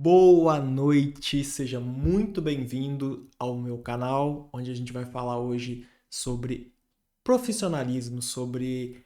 Boa noite, seja muito bem-vindo ao meu canal, onde a gente vai falar hoje sobre profissionalismo, sobre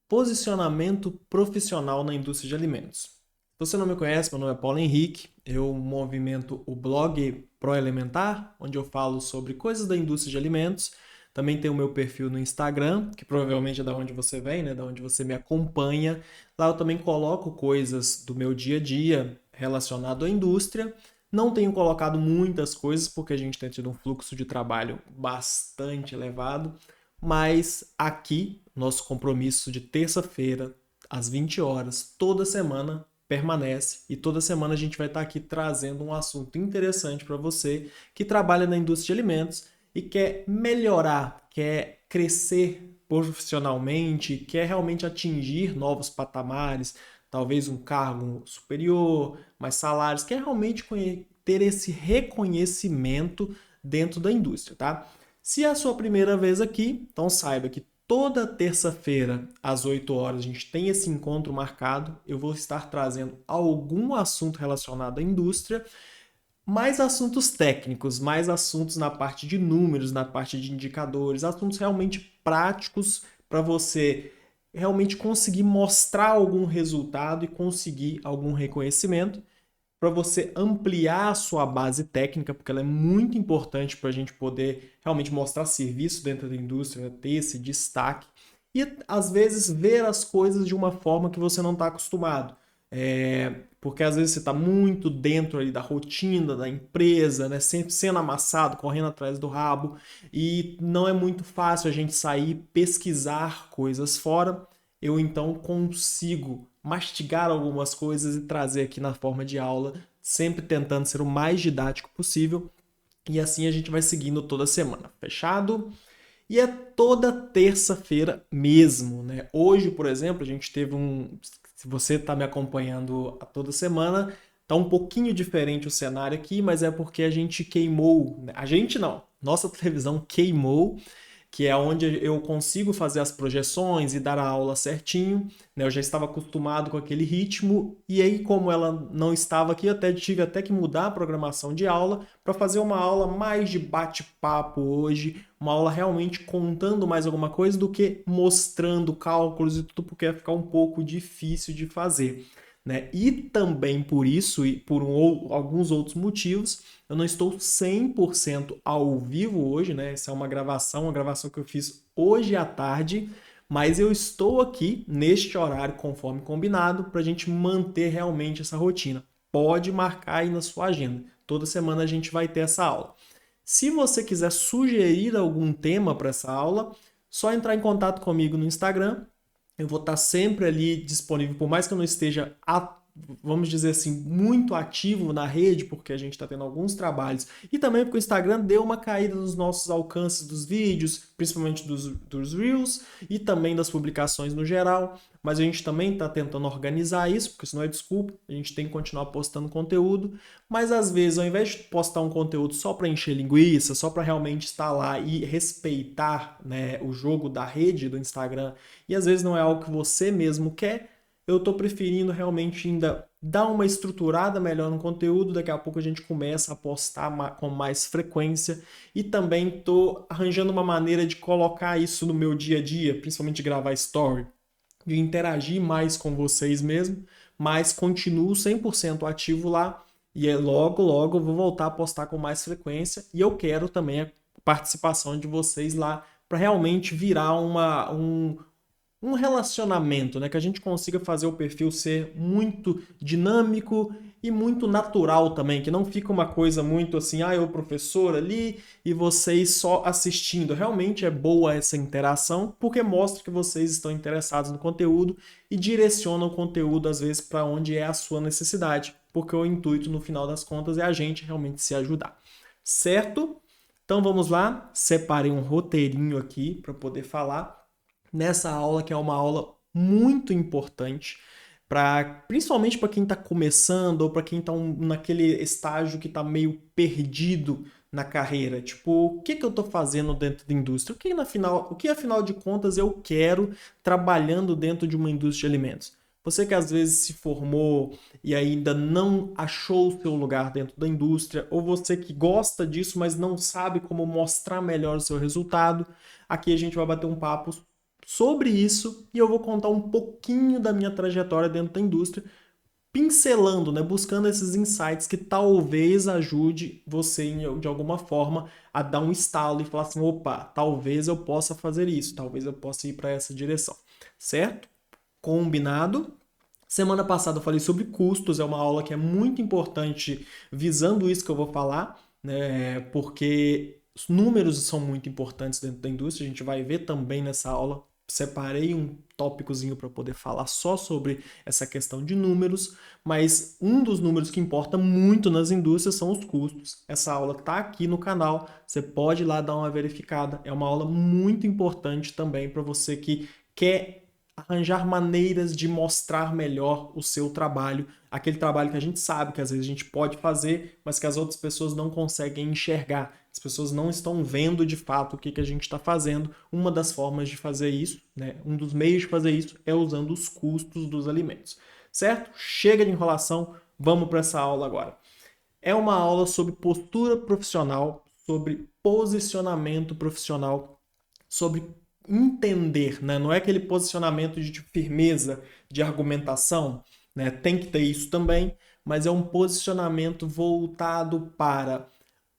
posicionamento profissional na indústria de alimentos. Se você não me conhece, meu nome é Paulo Henrique, eu movimento o blog Proelementar, onde eu falo sobre coisas da indústria de alimentos. Também tem o meu perfil no Instagram, que provavelmente é da onde você vem, né? Da onde você me acompanha. Lá eu também coloco coisas do meu dia a dia relacionado à indústria. Não tenho colocado muitas coisas porque a gente tem tido um fluxo de trabalho bastante elevado, mas aqui, nosso compromisso de terça-feira, às 20 horas, toda semana permanece e toda semana a gente vai estar aqui trazendo um assunto interessante para você que trabalha na indústria de alimentos e quer melhorar, quer crescer profissionalmente, quer realmente atingir novos patamares, talvez um cargo superior, mais salários, quer realmente ter esse reconhecimento dentro da indústria, tá? Se é a sua primeira vez aqui, então saiba que toda terça-feira, às 8 horas, a gente tem esse encontro marcado. Eu vou estar trazendo algum assunto relacionado à indústria, mais assuntos técnicos, mais assuntos na parte de números, na parte de indicadores, assuntos realmente práticos para você realmente conseguir mostrar algum resultado e conseguir algum reconhecimento, para você ampliar a sua base técnica, porque ela é muito importante para a gente poder realmente mostrar serviço dentro da indústria, né? Ter esse destaque e às vezes ver as coisas de uma forma que você não está acostumado. Porque às vezes você está muito dentro ali da rotina da empresa, né? Sempre sendo amassado, correndo atrás do rabo, e não é muito fácil a gente sair pesquisar coisas fora. Eu então consigo mastigar algumas coisas e trazer aqui na forma de aula, sempre tentando ser o mais didático possível. E assim a gente vai seguindo toda semana. Fechado? E é toda terça-feira mesmo, né? Hoje, por exemplo, a gente teve um. Se você está me acompanhando a toda semana, tá um pouquinho diferente o cenário aqui, mas é porque a gente queimou. Né? A gente não, nossa televisão queimou, que é onde eu consigo fazer as projeções e dar a aula certinho. Né? Eu já estava acostumado com aquele ritmo, e aí, como ela não estava aqui, eu tive até que mudar a programação de aula para fazer uma aula mais de bate-papo hoje, uma aula realmente contando mais alguma coisa do que mostrando cálculos e tudo, porque ia ficar um pouco difícil de fazer. Né? E também por isso e por alguns outros motivos, eu não estou 100% ao vivo hoje, né? Essa é uma gravação que eu fiz hoje à tarde, mas eu estou aqui neste horário conforme combinado para a gente manter realmente essa rotina. Pode marcar aí na sua agenda. Toda semana a gente vai ter essa aula. Se você quiser sugerir algum tema para essa aula, só entrar em contato comigo no Instagram. Eu vou estar sempre ali disponível, por mais que eu não esteja, vamos dizer assim, muito ativo na rede, porque a gente está tendo alguns trabalhos, e também porque o Instagram deu uma caída nos nossos alcances dos vídeos, principalmente dos Reels, e também das publicações no geral, mas a gente também está tentando organizar isso, porque senão é desculpa, a gente tem que continuar postando conteúdo, mas às vezes, ao invés de postar um conteúdo só para encher linguiça, só para realmente estar lá e respeitar, né, o jogo da rede do Instagram, e às vezes não é algo que você mesmo quer, eu estou preferindo realmente ainda dar uma estruturada melhor no conteúdo, daqui a pouco a gente começa a postar com mais frequência, e também estou arranjando uma maneira de colocar isso no meu dia a dia, principalmente gravar story, de interagir mais com vocês mesmo, mas continuo 100% ativo lá, e logo, logo eu vou voltar a postar com mais frequência, e eu quero também a participação de vocês lá, para realmente virar um relacionamento, né? Que a gente consiga fazer o perfil ser muito dinâmico e muito natural também, que não fica uma coisa muito assim, eu professor ali e vocês só assistindo. Realmente é boa essa interação, porque mostra que vocês estão interessados no conteúdo e direcionam o conteúdo às vezes para onde é a sua necessidade, porque o intuito no final das contas é a gente realmente se ajudar. Certo? Então vamos lá, separei um roteirinho aqui para poder falar nessa aula, que é uma aula muito importante, principalmente para quem está começando ou para quem está naquele estágio que está meio perdido na carreira. Tipo, o que eu estou fazendo dentro da indústria? O que afinal de contas eu quero trabalhando dentro de uma indústria de alimentos? Você que às vezes se formou e ainda não achou o seu lugar dentro da indústria, ou você que gosta disso, mas não sabe como mostrar melhor o seu resultado, aqui a gente vai bater um papo sobre isso e eu vou contar um pouquinho da minha trajetória dentro da indústria, pincelando, né, buscando esses insights que talvez ajude você de alguma forma a dar um estalo e falar assim, opa, talvez eu possa fazer isso, talvez eu possa ir para essa direção, certo? Combinado? Semana passada eu falei sobre custos, é uma aula que é muito importante visando isso que eu vou falar, né? Porque os números são muito importantes dentro da indústria, a gente vai ver também nessa aula. Separei um tópicozinho para poder falar só sobre essa questão de números, mas um dos números que importa muito nas indústrias são os custos. Essa aula está aqui no canal, você pode ir lá dar uma verificada. É uma aula muito importante também para você que quer arranjar maneiras de mostrar melhor o seu trabalho, aquele trabalho que a gente sabe que às vezes a gente pode fazer, mas que as outras pessoas não conseguem enxergar. As pessoas não estão vendo de fato o que a gente está fazendo. Uma das formas de fazer isso, né, um dos meios de fazer isso é usando os custos dos alimentos. Certo? Chega de enrolação, vamos para essa aula agora. É uma aula sobre postura profissional, sobre posicionamento profissional, sobre entender, né? Não é aquele posicionamento de firmeza, de argumentação, né? Tem que ter isso também, mas é um posicionamento voltado para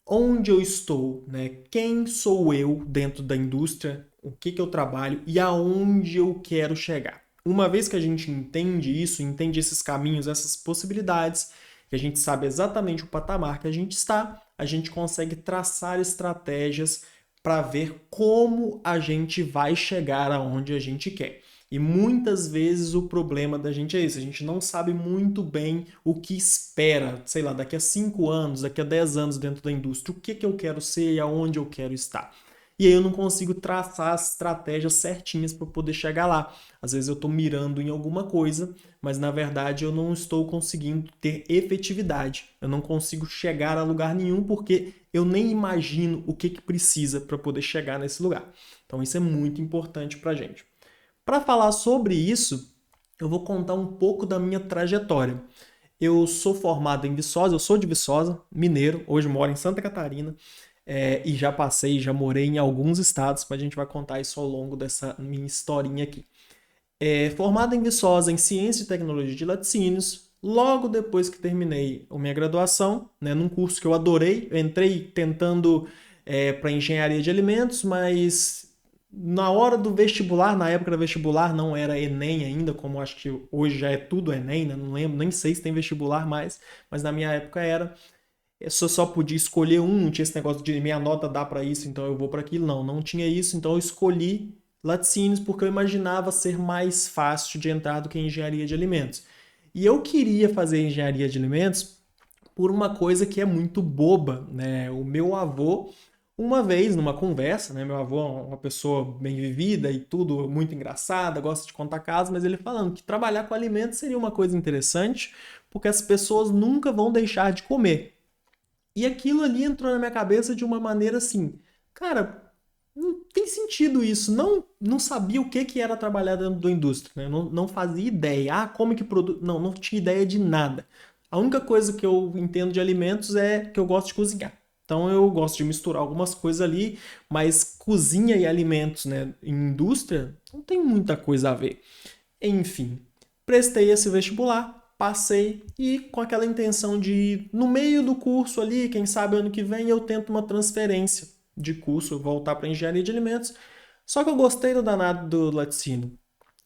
onde eu estou, né? Quem sou eu dentro da indústria, o que eu trabalho e aonde eu quero chegar. Uma vez que a gente entende isso, entende esses caminhos, essas possibilidades, que a gente sabe exatamente o patamar que a gente está, a gente consegue traçar estratégias para ver como a gente vai chegar aonde a gente quer. E muitas vezes o problema da gente é isso, a gente não sabe muito bem o que espera, sei lá, daqui a 5 anos, daqui a 10 anos dentro da indústria, o que eu quero ser e aonde eu quero estar. E aí eu não consigo traçar as estratégias certinhas para poder chegar lá. Às vezes eu estou mirando em alguma coisa, mas na verdade eu não estou conseguindo ter efetividade. Eu não consigo chegar a lugar nenhum porque eu nem imagino o que precisa para poder chegar nesse lugar. Então isso é muito importante para a gente. Para falar sobre isso, eu vou contar um pouco da minha trajetória. Eu sou formado em Viçosa, eu sou de Viçosa, mineiro, hoje moro em Santa Catarina. E já morei em alguns estados, mas a gente vai contar isso ao longo dessa minha historinha aqui. Formado em Viçosa em Ciência e Tecnologia de Laticínios, logo depois que terminei a minha graduação, né, num curso que eu adorei, eu entrei tentando para Engenharia de Alimentos, mas na hora do vestibular, na época do vestibular não era Enem ainda, como acho que hoje já é tudo Enem, né? Não lembro, nem sei se tem vestibular mais, mas na minha época era. Eu só podia escolher um, não tinha esse negócio de minha nota dá para isso, então eu vou para aquilo. Não tinha isso, então eu escolhi laticínios porque eu imaginava ser mais fácil de entrar do que engenharia de alimentos. E eu queria fazer engenharia de alimentos por uma coisa que é muito boba, né? O meu avô, uma vez numa conversa, né? Meu avô é uma pessoa bem vivida e tudo muito engraçada, gosta de contar casos, mas ele falando que trabalhar com alimentos seria uma coisa interessante, porque as pessoas nunca vão deixar de comer. E aquilo ali entrou na minha cabeça de uma maneira assim, cara, não tem sentido isso. Não sabia o que era trabalhar dentro da indústria, né? Não fazia ideia. Ah, como que produz. Não tinha ideia de nada. A única coisa que eu entendo de alimentos é que eu gosto de cozinhar. Então eu gosto de misturar algumas coisas ali, mas cozinha e alimentos, né, em indústria, não tem muita coisa a ver. Enfim, prestei esse vestibular, passei e com aquela intenção de, no meio do curso ali, quem sabe ano que vem eu tento uma transferência de curso, voltar para engenharia de alimentos. Só que eu gostei do danado do laticínio.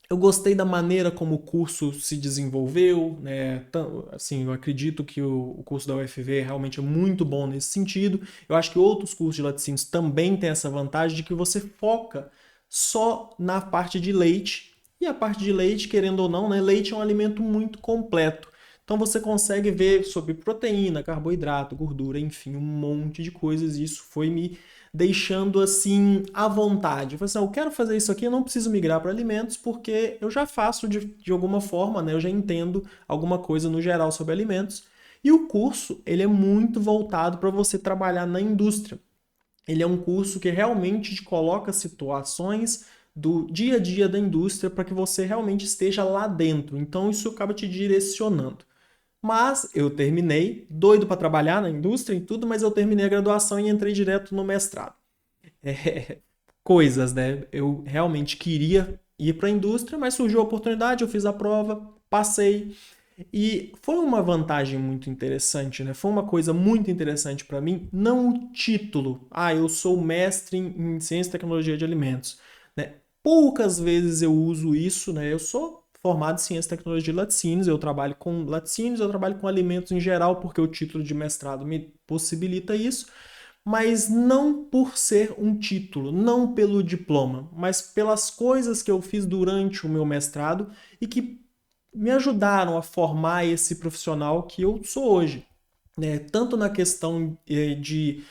Eu gostei da maneira como o curso se desenvolveu, né? Assim, eu acredito que o curso da UFV realmente é muito bom nesse sentido. Eu acho que outros cursos de laticínios também têm essa vantagem de que você foca só na parte de leite. E a parte de leite, querendo ou não, né? Leite é um alimento muito completo. Então você consegue ver sobre proteína, carboidrato, gordura, enfim, um monte de coisas. E isso foi me deixando assim à vontade. Eu falei assim, eu quero fazer isso aqui, eu não preciso migrar para alimentos porque eu já faço de alguma forma, né? Eu já entendo alguma coisa no geral sobre alimentos. E o curso, ele é muito voltado para você trabalhar na indústria. Ele é um curso que realmente te coloca situações do dia a dia da indústria para que você realmente esteja lá dentro. Então isso acaba te direcionando. Mas eu terminei, doido para trabalhar na indústria e tudo, mas eu terminei a graduação e entrei direto no mestrado. É, coisas, né? Eu realmente queria ir para a indústria, mas surgiu a oportunidade, eu fiz a prova, passei. E foi uma vantagem muito interessante, né? Foi uma coisa muito interessante para mim, não o título. Ah, eu sou mestre em ciência e tecnologia de alimentos, né? Poucas vezes eu uso isso, né? Eu sou formado em ciência e tecnologia de laticínios, eu trabalho com laticínios, eu trabalho com alimentos em geral, porque o título de mestrado me possibilita isso, mas não por ser um título, não pelo diploma, mas pelas coisas que eu fiz durante o meu mestrado e que me ajudaram a formar esse profissional que eu sou hoje, né? Tanto na questão de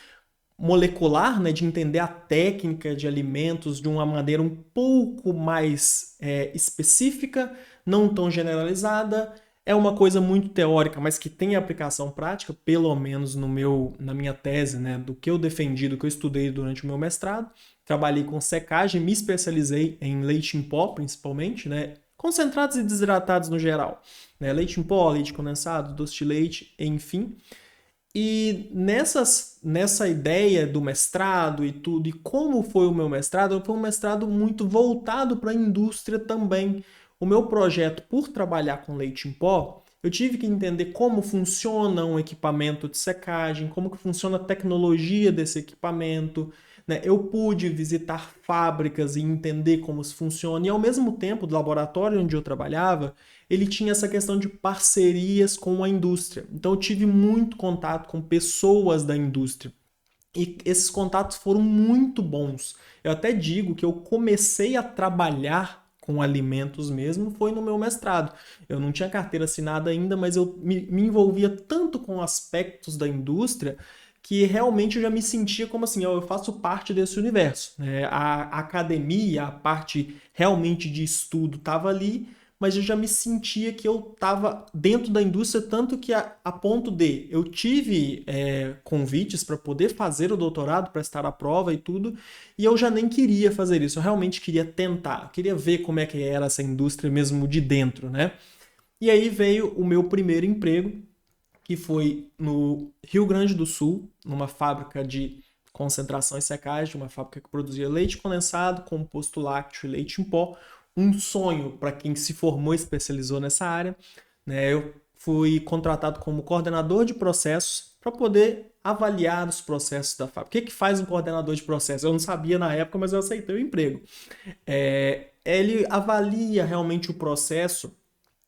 molecular, né, de entender a técnica de alimentos de uma maneira um pouco mais específica, não tão generalizada. É uma coisa muito teórica, mas que tem aplicação prática, pelo menos na minha tese, né, do que eu defendi, do que eu estudei durante o meu mestrado. Trabalhei com secagem, me especializei em leite em pó, principalmente, né, concentrados e desidratados no geral, né, leite em pó, leite condensado, doce de leite, enfim. E nessa ideia do mestrado e tudo, e como foi o meu mestrado, foi um mestrado muito voltado para a indústria também. O meu projeto, por trabalhar com leite em pó, eu tive que entender como funciona um equipamento de secagem, como que funciona a tecnologia desse equipamento, né? Eu pude visitar fábricas e entender como isso funciona, e ao mesmo tempo, do laboratório onde eu trabalhava, ele tinha essa questão de parcerias com a indústria. Então eu tive muito contato com pessoas da indústria. E esses contatos foram muito bons. Eu até digo que eu comecei a trabalhar com alimentos mesmo foi no meu mestrado. Eu não tinha carteira assinada ainda, mas eu me envolvia tanto com aspectos da indústria que realmente eu já me sentia como assim, eu faço parte desse universo, né? A academia, a parte realmente de estudo estava ali, mas eu já me sentia que eu estava dentro da indústria, tanto que a ponto de eu tive convites para poder fazer o doutorado, para estar à prova e tudo, e eu já nem queria fazer isso, eu realmente queria tentar, queria ver como é que era essa indústria mesmo de dentro, né? E aí veio o meu primeiro emprego, que foi no Rio Grande do Sul, numa fábrica de concentração e secagem, uma fábrica que produzia leite condensado, composto lácteo e leite em pó. Um sonho para quem se formou e especializou nessa área, né? Eu fui contratado como coordenador de processos para poder avaliar os processos da fábrica. O que faz um coordenador de processos? Eu não sabia na época, mas eu aceitei o emprego. Ele avalia realmente o processo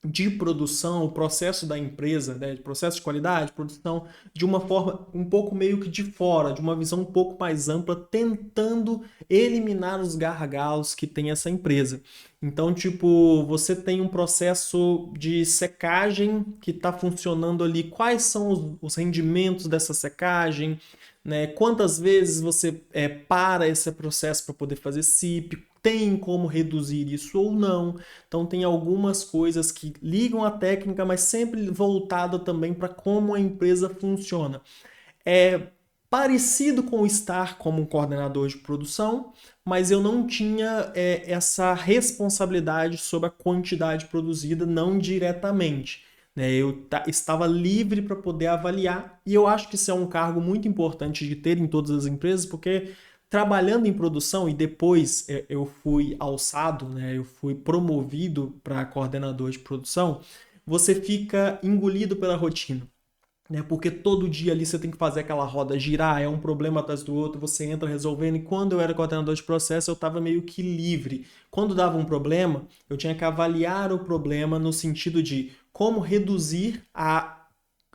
de produção, o processo da empresa, né, de processo de qualidade, produção, de uma forma um pouco meio que de fora, de uma visão um pouco mais ampla, tentando eliminar os gargalos que tem essa empresa. Então, tipo, você tem um processo de secagem que está funcionando ali, quais são os rendimentos dessa secagem, né? Quantas vezes você para esse processo para poder fazer SIP, tem como reduzir isso ou não. Então tem algumas coisas que ligam à técnica, mas sempre voltada também para como a empresa funciona. É parecido com estar como um coordenador de produção, mas eu não tinha essa responsabilidade sobre a quantidade produzida, não diretamente. Né? Eu estava livre para poder avaliar, e eu acho que isso é um cargo muito importante de ter em todas as empresas, porque trabalhando em produção e depois eu fui alçado, né? Eu fui promovido para coordenador de produção, você fica engolido pela rotina, né? Porque todo dia ali você tem que fazer aquela roda girar, é um problema atrás do outro, você entra resolvendo. E quando eu era coordenador de processo, eu estava meio que livre. Quando dava um problema, eu tinha que avaliar o problema no sentido de como reduzir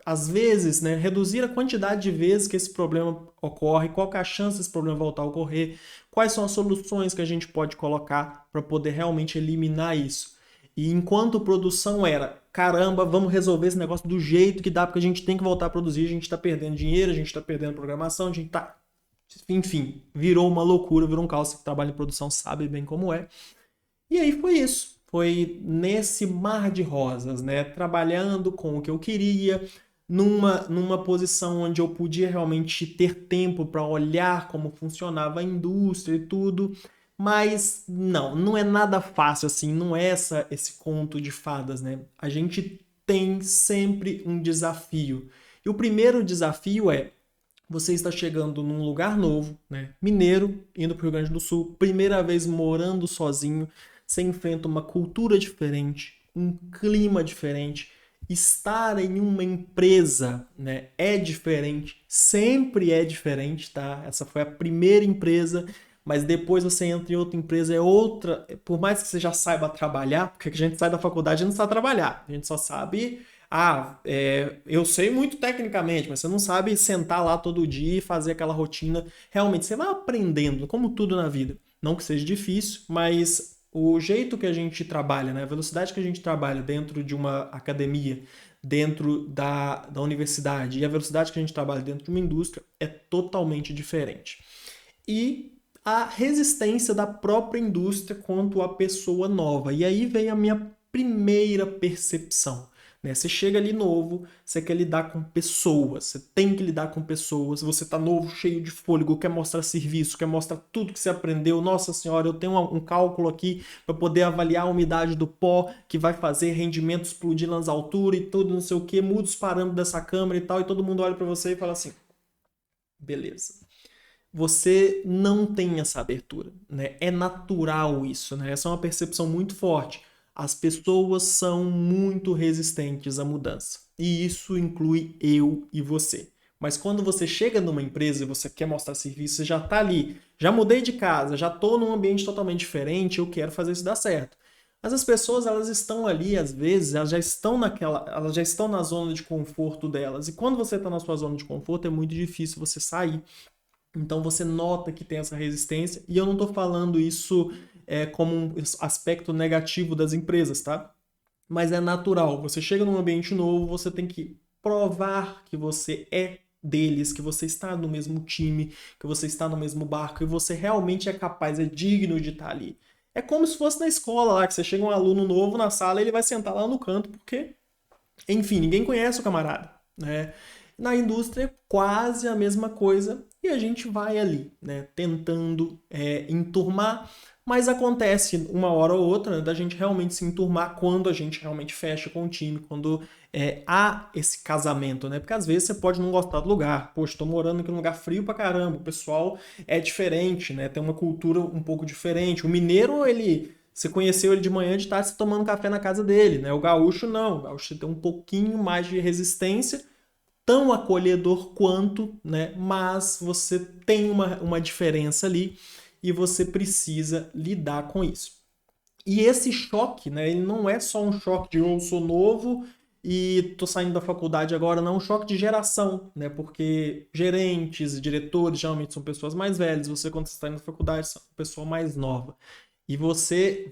às vezes, né, reduzir a quantidade de vezes que esse problema ocorre, qual que é a chance desse problema voltar a ocorrer, quais são as soluções que a gente pode colocar para poder realmente eliminar isso. E enquanto produção era, caramba, vamos resolver esse negócio do jeito que dá, porque a gente tem que voltar a produzir, a gente está perdendo dinheiro, a gente está perdendo programação, a gente está... Enfim, virou uma loucura, virou um caos. Você que trabalha em produção sabe bem como é. E aí foi isso. Foi nesse mar de rosas, né? Trabalhando com o que eu queria, numa posição onde eu podia realmente ter tempo para olhar como funcionava a indústria e tudo. Mas não é nada fácil assim, não é esse conto de fadas, né? A gente tem sempre um desafio. E o primeiro desafio é você está chegando num lugar novo, né? Mineiro, indo para o Rio Grande do Sul, primeira vez morando sozinho, você enfrenta uma cultura diferente, um clima diferente. Estar em uma empresa, né, é diferente, sempre é diferente, tá? Essa foi a primeira empresa, mas depois você entra em outra empresa, é outra. Por mais que você já saiba trabalhar, porque a gente sai da faculdade e não sabe trabalhar, a gente só sabe eu sei muito tecnicamente, mas você não sabe sentar lá todo dia e fazer aquela rotina. Realmente, você vai aprendendo, como tudo na vida. Não que seja difícil, mas o jeito que a gente trabalha, né? A velocidade que a gente trabalha dentro de uma academia, dentro da universidade, e a velocidade que a gente trabalha dentro de uma indústria é totalmente diferente. E a resistência da própria indústria quanto à pessoa nova. E aí vem a minha primeira percepção. Né? Você chega ali novo, você quer lidar com pessoas, você tem que lidar com pessoas, você tá novo, cheio de fôlego, quer mostrar serviço, quer mostrar tudo que você aprendeu. Nossa senhora, eu tenho um cálculo aqui para poder avaliar a umidade do pó, que vai fazer rendimento explodir nas alturas e tudo, não sei o que, muda os parâmetros dessa câmera e tal, e todo mundo olha para você e fala assim, beleza. Você não tem essa abertura, né? É natural isso, né? Essa é uma percepção muito forte. As pessoas são muito resistentes à mudança. E isso inclui eu e você. Mas quando você chega numa empresa e você quer mostrar serviço, você já está ali, já mudei de casa, já estou num ambiente totalmente diferente, eu quero fazer isso dar certo. Mas as pessoas, elas estão ali, às vezes, elas já estão na zona de conforto delas. E quando você está na sua zona de conforto, é muito difícil você sair. Então você nota que tem essa resistência, e eu não estou falando isso como um aspecto negativo das empresas, tá? Mas é natural. Você chega num ambiente novo, você tem que provar que você é deles, que você está no mesmo time, que você está no mesmo barco e você realmente é capaz, é digno de estar ali. É como se fosse na escola lá, que você chega um aluno novo na sala e ele vai sentar lá no canto, porque, enfim, ninguém conhece o camarada, né? Na indústria, é quase a mesma coisa e a gente vai ali, né, tentando enturmar, mas acontece uma hora ou outra, né, da gente realmente se enturmar quando a gente realmente fecha com o time, quando há esse casamento, né? Porque às vezes você pode não gostar do lugar. Poxa, tô morando aqui num lugar frio pra caramba, o pessoal é diferente, né? Tem uma cultura um pouco diferente. O mineiro, você conheceu ele de manhã, de tarde, você tomando café na casa dele, né? O gaúcho não. O gaúcho tem um pouquinho mais de resistência, tão acolhedor quanto, né? Mas você tem uma diferença ali e você precisa lidar com isso. E esse choque, né? Ele não é só um choque de eu sou novo e tô saindo da faculdade agora, não, é um choque de geração, né? Porque gerentes, diretores geralmente são pessoas mais velhas, você quando você está indo da faculdade, é uma pessoa mais nova. E você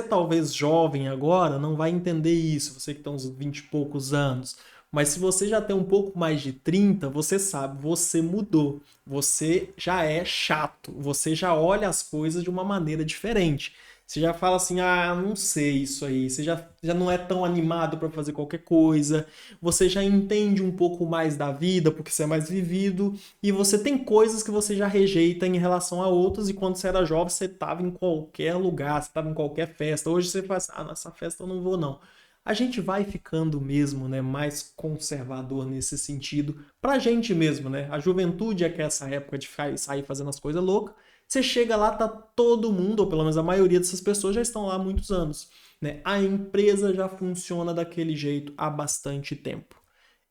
talvez jovem agora não vai entender isso, você que tem uns 20 e poucos anos. Mas se você já tem um pouco mais de 30, você sabe, você mudou. Você já é chato, você já olha as coisas de uma maneira diferente. Você já fala assim, não sei isso aí. Você já não é tão animado para fazer qualquer coisa. Você já entende um pouco mais da vida, porque você é mais vivido. E você tem coisas que você já rejeita em relação a outras. E quando você era jovem, você estava em qualquer lugar, você estava em qualquer festa. Hoje você fala assim, nessa festa eu não vou não. A gente vai ficando mesmo, né, mais conservador nesse sentido, pra gente mesmo, né? A juventude é que é essa época de sair fazendo as coisas loucas. Você chega lá, tá todo mundo, ou pelo menos a maioria dessas pessoas já estão lá há muitos anos, né? A empresa já funciona daquele jeito há bastante tempo.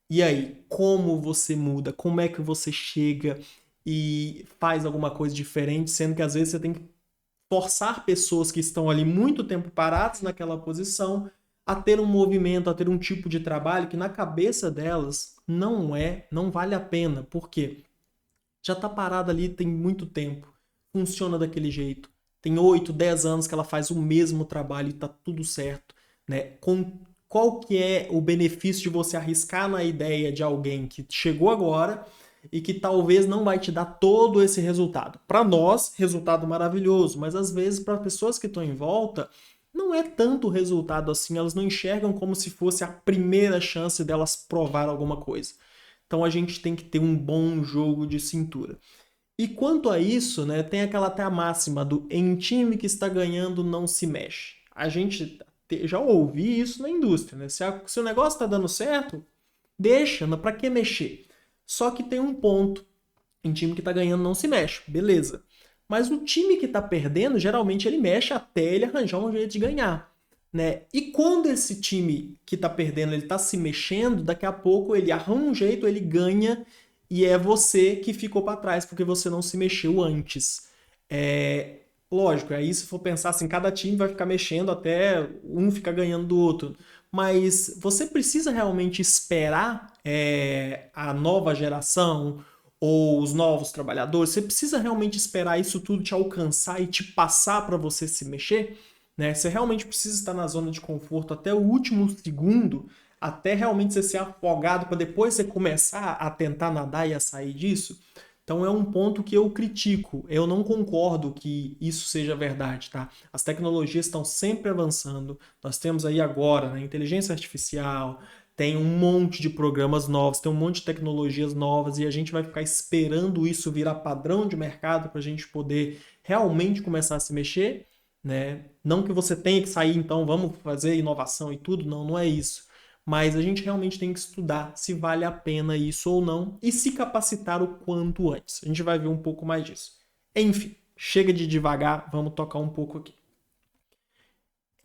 E aí, como você muda? Como é que você chega e faz alguma coisa diferente, sendo que às vezes você tem que forçar pessoas que estão ali muito tempo paradas naquela posição a ter um movimento, a ter um tipo de trabalho que na cabeça delas não vale a pena. Por quê? Já está parada ali tem muito tempo, funciona daquele jeito. Tem 8, 10 anos que ela faz o mesmo trabalho e está tudo certo, né? Qual que é o benefício de você arriscar na ideia de alguém que chegou agora e que talvez não vai te dar todo esse resultado? Para nós, resultado maravilhoso, mas às vezes para pessoas que estão em volta, não é tanto resultado assim, elas não enxergam como se fosse a primeira chance delas provar alguma coisa. Então a gente tem que ter um bom jogo de cintura. E quanto a isso, né, tem aquela até a máxima do em time que está ganhando não se mexe. A gente já ouvi isso na indústria, né? Se o negócio está dando certo, deixa, para que mexer? Só que tem um ponto, em time que está ganhando não se mexe, beleza. Mas o time que está perdendo, geralmente ele mexe até ele arranjar um jeito de ganhar. Né? E quando esse time que está perdendo ele está se mexendo, daqui a pouco ele arruma um jeito, ele ganha e é você que ficou para trás porque você não se mexeu antes. Lógico, aí se for pensar assim, cada time vai ficar mexendo até um ficar ganhando do outro. Mas você precisa realmente esperar a nova geração ou os novos trabalhadores? Você precisa realmente esperar isso tudo te alcançar e te passar para você se mexer? Né? Você realmente precisa estar na zona de conforto até o último segundo, até realmente você ser afogado para depois você começar a tentar nadar e a sair disso? Então é um ponto que eu critico. Eu não concordo que isso seja verdade, tá? As tecnologias estão sempre avançando. Nós temos aí agora, né, inteligência artificial, tem um monte de programas novos, tem um monte de tecnologias novas e a gente vai ficar esperando isso virar padrão de mercado para a gente poder realmente começar a se mexer, né? Não que você tenha que sair, então vamos fazer inovação e tudo, não, não é isso. Mas a gente realmente tem que estudar se vale a pena isso ou não e se capacitar o quanto antes. A gente vai ver um pouco mais disso. Enfim, chega de devagar, vamos tocar um pouco aqui.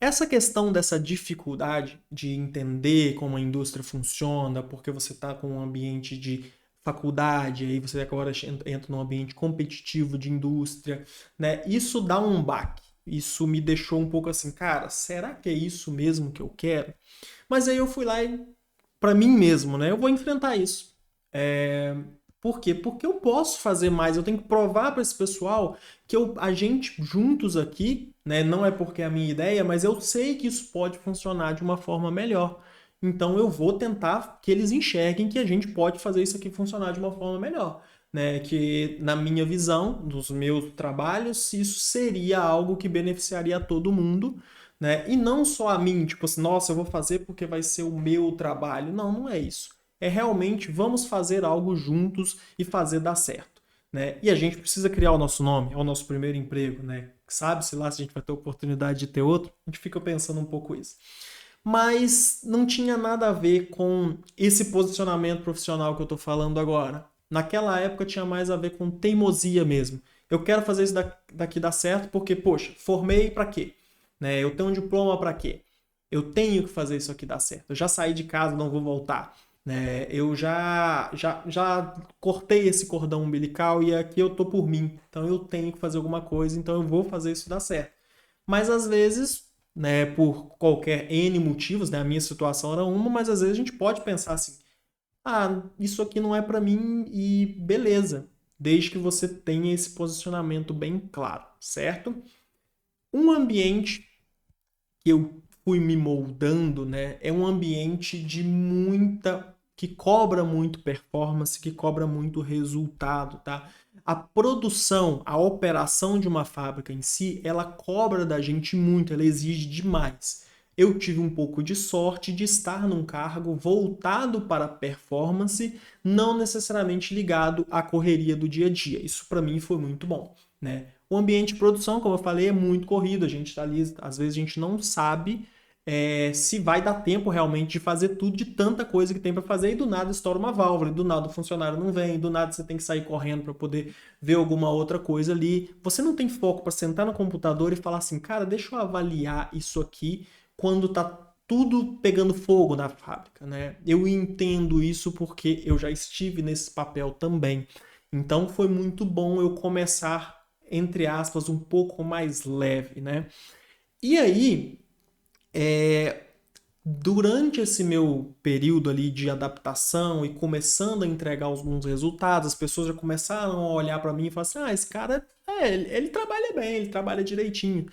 Essa questão dessa dificuldade de entender como a indústria funciona, porque você está com um ambiente de faculdade, aí você agora entra num ambiente competitivo de indústria, né? Isso dá um baque. Isso me deixou um pouco assim, cara, será que é isso mesmo que eu quero? Mas aí eu fui lá e, para mim mesmo, né? Eu vou enfrentar isso. Por quê? Porque eu posso fazer mais. Eu tenho que provar para esse pessoal que a gente juntos aqui, né? Não é porque é a minha ideia, mas eu sei que isso pode funcionar de uma forma melhor. Então eu vou tentar que eles enxerguem que a gente pode fazer isso aqui funcionar de uma forma melhor. Né, que na minha visão, dos meus trabalhos, isso seria algo que beneficiaria a todo mundo, né? E não só a mim, tipo assim, nossa, eu vou fazer porque vai ser o meu trabalho. Não, não é isso. É realmente vamos fazer algo juntos e fazer dar certo, né? E a gente precisa criar o nosso nome, é o nosso primeiro emprego, né? Sabe-se lá se a gente vai ter oportunidade de ter outro, a gente fica pensando um pouco isso. Mas não tinha nada a ver com esse posicionamento profissional que eu tô falando agora. Naquela época tinha mais a ver com teimosia mesmo. Eu quero fazer isso daqui dar certo porque, poxa, formei para quê? Né? Eu tenho um diploma para quê? Eu tenho que fazer isso aqui dar certo. Eu já saí de casa, não vou voltar. Né? Eu já cortei esse cordão umbilical e aqui eu tô por mim. Então eu tenho que fazer alguma coisa, então eu vou fazer isso dar certo. Mas às vezes, né, por qualquer N motivos, né, a minha situação era uma, mas às vezes a gente pode pensar assim: ah, isso aqui não é para mim e beleza, desde que você tenha esse posicionamento bem claro, certo? Um ambiente que eu fui me moldando, né, é um ambiente de que cobra muito performance, que cobra muito resultado, tá? A produção, a operação de uma fábrica em si, ela cobra da gente muito, ela exige demais. Eu tive um pouco de sorte de estar num cargo voltado para performance, não necessariamente ligado à correria do dia a dia. Isso para mim foi muito bom, né? O ambiente de produção, como eu falei, é muito corrido. A gente está ali, às vezes a gente não sabe se vai dar tempo realmente de fazer tudo de tanta coisa que tem para fazer e do nada estoura uma válvula, e do nada o funcionário não vem, do nada você tem que sair correndo para poder ver alguma outra coisa ali. Você não tem foco para sentar no computador e falar assim, cara, deixa eu avaliar isso aqui quando tá tudo pegando fogo na fábrica, né? Eu entendo isso porque eu já estive nesse papel também. Então foi muito bom eu começar, entre aspas, um pouco mais leve, né? E aí, durante esse meu período ali de adaptação e começando a entregar alguns resultados, as pessoas já começaram a olhar para mim e falar assim: ah, esse cara, ele trabalha bem, ele trabalha direitinho.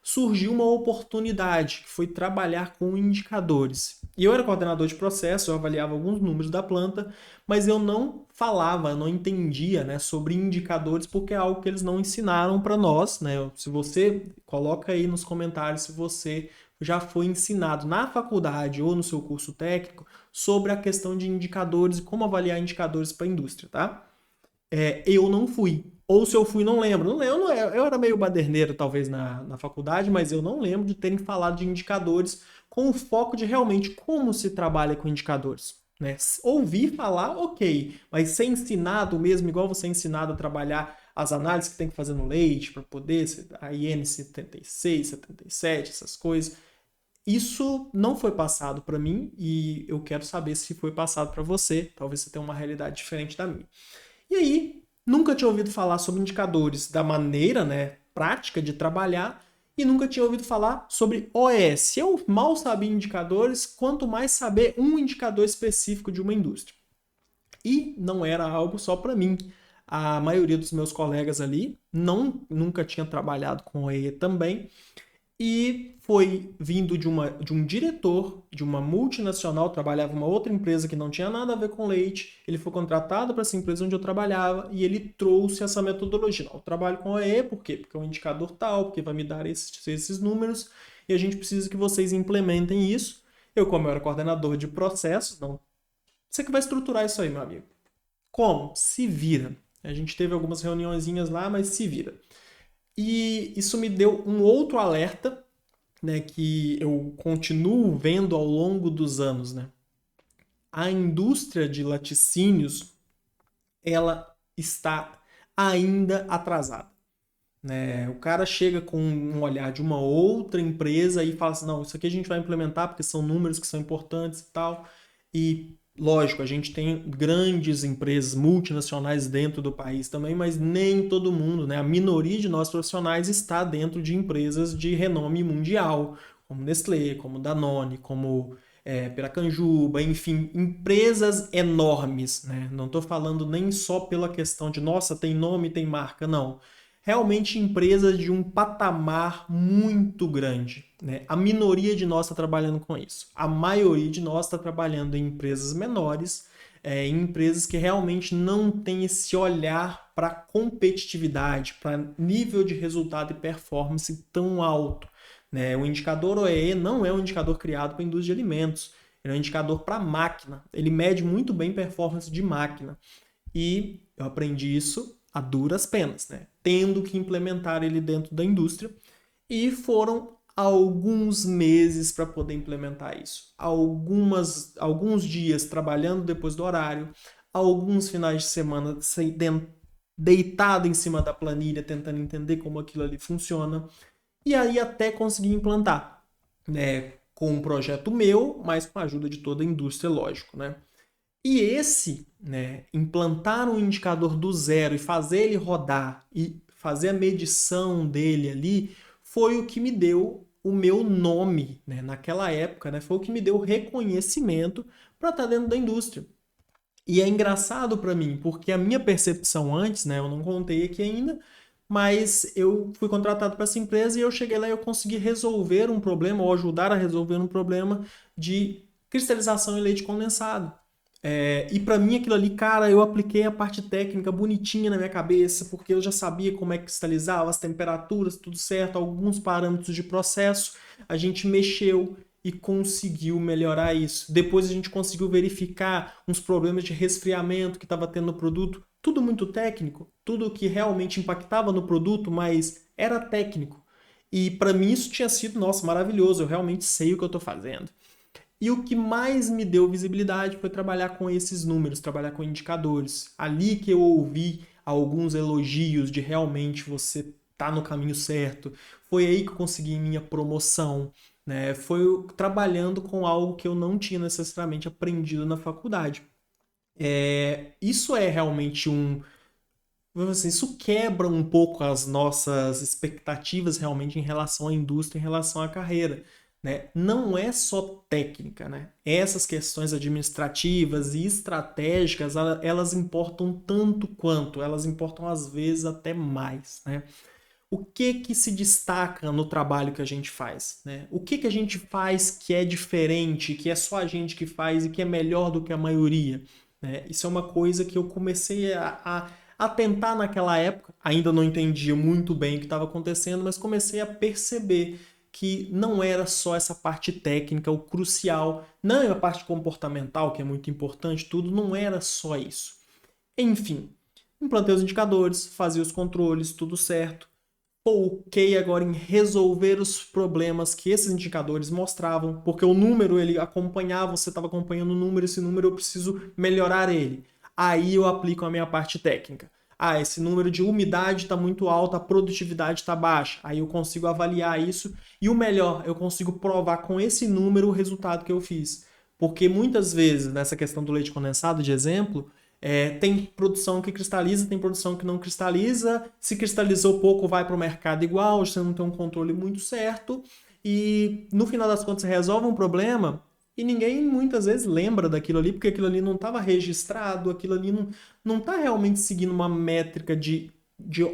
Surgiu uma oportunidade, que foi trabalhar com indicadores. E eu era coordenador de processo, eu avaliava alguns números da planta, mas eu não falava, não entendia, né, sobre indicadores, porque é algo que eles não ensinaram para nós, né? Se você coloca aí nos comentários se você já foi ensinado na faculdade ou no seu curso técnico sobre a questão de indicadores e como avaliar indicadores para a indústria, tá? Eu não fui. Ou se eu fui, não lembro. Eu era meio baderneiro, talvez, na faculdade, mas eu não lembro de terem falado de indicadores com o foco de realmente como se trabalha com indicadores. Né? Ouvir falar, ok, mas ser ensinado mesmo, igual você é ensinado a trabalhar as análises que tem que fazer no leite para poder, a IN 76, 77, essas coisas. Isso não foi passado para mim e eu quero saber se foi passado para você. Talvez você tenha uma realidade diferente da minha. E aí, nunca tinha ouvido falar sobre indicadores da maneira, né, prática de trabalhar e nunca tinha ouvido falar sobre OS. Eu mal sabia indicadores, quanto mais saber um indicador específico de uma indústria. E não era algo só para mim. A maioria dos meus colegas ali nunca tinha trabalhado com OE também. E foi vindo de um diretor de uma multinacional, trabalhava em uma outra empresa que não tinha nada a ver com leite. Ele foi contratado para essa empresa onde eu trabalhava e ele trouxe essa metodologia. Não, eu trabalho com OE, por quê? Porque é um indicador tal, porque vai me dar esses números e a gente precisa que vocês implementem isso. Eu, como eu era coordenador de processos, não. Você que vai estruturar isso aí, meu amigo. Como? Se vira. A gente teve algumas reuniõezinhas lá, mas se vira. E isso me deu um outro alerta, né, que eu continuo vendo ao longo dos anos, né? A indústria de laticínios, ela está ainda atrasada, né? O cara chega com um olhar de uma outra empresa e fala assim, não, isso aqui a gente vai implementar porque são números que são importantes e tal. E lógico, a gente tem grandes empresas multinacionais dentro do país também, mas nem todo mundo, né? A minoria de nós profissionais está dentro de empresas de renome mundial, como Nestlé, como Danone, como Piracanjuba, enfim, empresas enormes, né? Não estou falando nem só pela questão de, nossa, tem nome, tem marca, não. Realmente empresas de um patamar muito grande, né? A minoria de nós está trabalhando com isso. A maioria de nós está trabalhando em empresas menores, em empresas que realmente não têm esse olhar para competitividade, para nível de resultado e performance tão alto, né? O indicador OEE não é um indicador criado para a indústria de alimentos, ele é um indicador para máquina. Ele mede muito bem performance de máquina. E eu aprendi isso a duras penas, né? Tendo que implementar ele dentro da indústria. E foram alguns meses para poder implementar isso. Alguns dias trabalhando depois do horário, alguns finais de semana deitado em cima da planilha, tentando entender como aquilo ali funciona. E aí até conseguir implantar, né? Com um projeto meu, mas com a ajuda de toda a indústria, lógico, né? E esse, né, implantar um indicador do zero e fazer ele rodar e fazer a medição dele ali, foi o que me deu o meu nome, né, naquela época, né, foi o que me deu o reconhecimento para estar dentro da indústria. E é engraçado para mim, porque a minha percepção antes, né, eu não contei aqui ainda, mas eu fui contratado para essa empresa e eu cheguei lá e eu consegui resolver um problema, ou ajudar a resolver um problema de cristalização em leite condensado. E para mim aquilo ali, cara, eu apliquei a parte técnica bonitinha na minha cabeça, porque eu já sabia como é que cristalizava, as temperaturas, tudo certo, alguns parâmetros de processo, a gente mexeu e conseguiu melhorar isso. Depois a gente conseguiu verificar uns problemas de resfriamento que estava tendo no produto, tudo muito técnico, tudo que realmente impactava no produto, mas era técnico. E para mim isso tinha sido, nossa, maravilhoso, eu realmente sei o que eu estou fazendo. E o que mais me deu visibilidade foi trabalhar com esses números, trabalhar com indicadores. Ali que eu ouvi alguns elogios de realmente você tá no caminho certo. Foi aí que eu consegui minha promoção, né? Foi trabalhando com algo que eu não tinha necessariamente aprendido na faculdade. Isso é realmente assim, isso quebra um pouco as nossas expectativas realmente em relação à indústria, em relação à carreira, né? Não é só técnica, né? Essas questões administrativas e estratégicas, elas importam tanto quanto, elas importam às vezes até mais, né? O que que se destaca no trabalho que a gente faz, né? O que que a gente faz que é diferente, que é só a gente que faz e que é melhor do que a maioria, né? Isso é uma coisa que eu comecei a tentar naquela época, ainda não entendia muito bem o que estava acontecendo, mas comecei a perceber que não era só essa parte técnica, o crucial, não é a parte comportamental, que é muito importante, tudo, não era só isso. Enfim, Implantei os indicadores, fazia os controles, tudo certo. Foquei agora em resolver os problemas que esses indicadores mostravam, porque o número ele acompanhava, você estava acompanhando o número, esse número eu preciso melhorar ele. Aí eu aplico a minha parte técnica. Ah, esse número de umidade está muito alto, a produtividade está baixa. Aí eu consigo avaliar isso e o melhor, eu consigo provar com esse número o resultado que eu fiz. Porque muitas vezes, nessa questão do leite condensado, de exemplo, tem produção que cristaliza, tem produção que não cristaliza. Se cristalizou pouco, vai para o mercado igual, você não tem um controle muito certo. E no final das contas, você resolve um problema e ninguém muitas vezes lembra daquilo ali, porque aquilo ali não estava registrado, aquilo ali não está realmente seguindo uma métrica de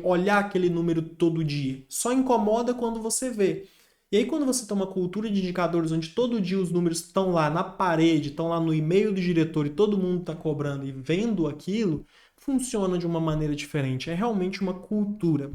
olhar aquele número todo dia. Só incomoda quando você vê. E aí, quando você tem uma cultura de indicadores onde todo dia os números estão lá na parede, estão lá no e-mail do diretor e todo mundo está cobrando e vendo aquilo, funciona de uma maneira diferente. É realmente uma cultura.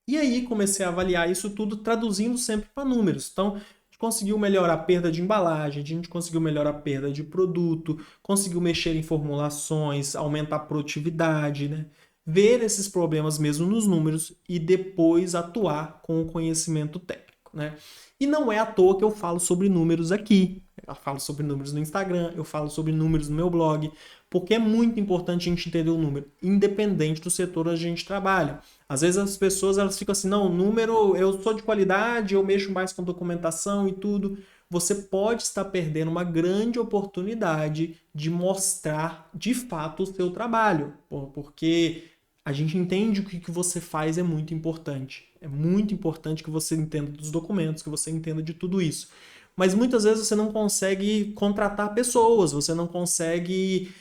E aí comecei a avaliar isso tudo traduzindo sempre para números. Então, a gente conseguiu melhorar a perda de embalagem, a gente conseguiu melhorar a perda de produto, conseguiu mexer em formulações, aumentar a produtividade, né? Ver esses problemas mesmo nos números e depois atuar com o conhecimento técnico, né? E não é à toa que eu falo sobre números aqui. Eu falo sobre números no Instagram, eu falo sobre números no meu blog, porque é muito importante a gente entender o número, independente do setor onde a gente trabalha. Às vezes as pessoas elas ficam assim, não, número, eu sou de qualidade, eu mexo mais com documentação e tudo. Você pode estar perdendo uma grande oportunidade de mostrar de fato o seu trabalho, porque a gente entende que o que você faz é muito importante. É muito importante que você entenda dos documentos, que você entenda de tudo isso. Mas muitas vezes você não consegue contratar pessoas, você não consegue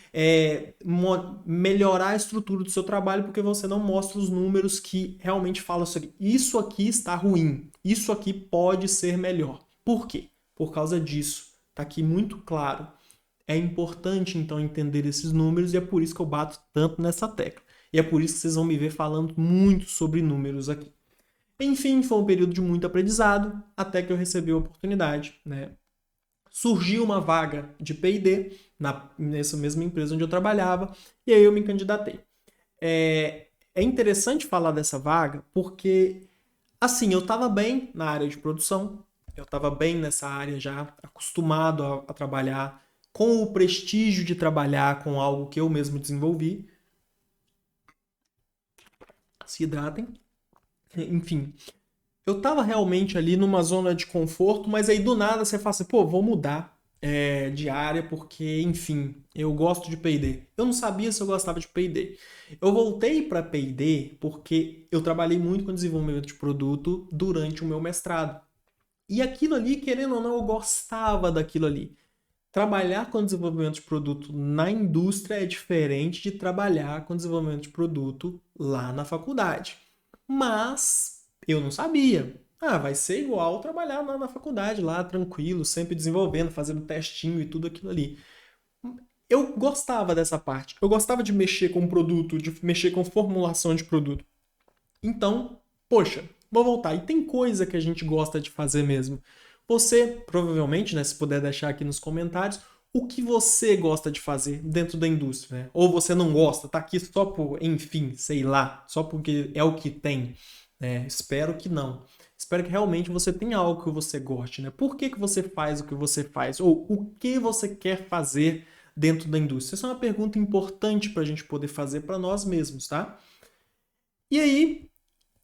melhorar a estrutura do seu trabalho porque você não mostra os números que realmente falam assim, isso aqui está ruim, isso aqui pode ser melhor. Por quê? Por causa disso. Está aqui muito claro. É importante, então, entender esses números e é por isso que eu bato tanto nessa tecla. E é por isso que vocês vão me ver falando muito sobre números aqui. Enfim, foi um período de muito aprendizado, até que eu recebi a oportunidade, né? Surgiu uma vaga de P&D nessa mesma empresa onde eu trabalhava, e aí eu me candidatei. É interessante falar dessa vaga porque, assim, eu estava bem na área de produção, eu estava bem nessa área já, acostumado a trabalhar, com o prestígio de trabalhar com algo que eu mesmo desenvolvi. Se hidratem. Enfim, eu tava realmente ali numa zona de conforto, mas aí do nada você fala assim, pô, vou mudar de área porque, enfim, eu gosto de P&D. Eu não sabia se eu gostava de P&D. Eu voltei para P&D porque eu trabalhei muito com desenvolvimento de produto durante o meu mestrado. E aquilo ali, querendo ou não, eu gostava daquilo ali. Trabalhar com desenvolvimento de produto na indústria é diferente de trabalhar com desenvolvimento de produto lá na faculdade. Mas eu não sabia. Ah, vai ser igual trabalhar na faculdade, lá tranquilo, sempre desenvolvendo, fazendo testinho e tudo aquilo ali. Eu gostava dessa parte. Eu gostava de mexer com produto, de mexer com formulação de produto. Então, poxa, vou voltar. E tem coisa que a gente gosta de fazer mesmo. Você, provavelmente, né, se puder deixar aqui nos comentários, o que você gosta de fazer dentro da indústria, né? Ou você não gosta, tá aqui só por, enfim, sei lá, só porque é o que tem, né? Espero que não. Espero que realmente você tenha algo que você goste, né? Por que você faz o que você faz? Ou o que você quer fazer dentro da indústria? Essa é uma pergunta importante para a gente poder fazer para nós mesmos, tá? E aí,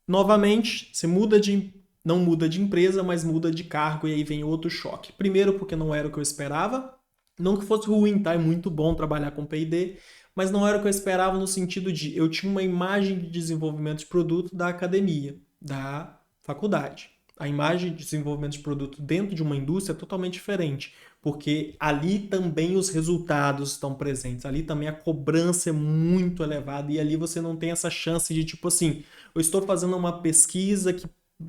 novamente, você não muda de empresa, mas muda de cargo e aí vem outro choque. Primeiro porque não era o que eu esperava, não que fosse ruim, tá? É muito bom trabalhar com P&D, mas não era o que eu esperava no sentido de eu tinha uma imagem de desenvolvimento de produto da academia, da faculdade. A imagem de desenvolvimento de produto dentro de uma indústria é totalmente diferente, porque ali também os resultados estão presentes, ali também a cobrança é muito elevada e ali você não tem essa chance de tipo assim, eu estou fazendo uma pesquisa que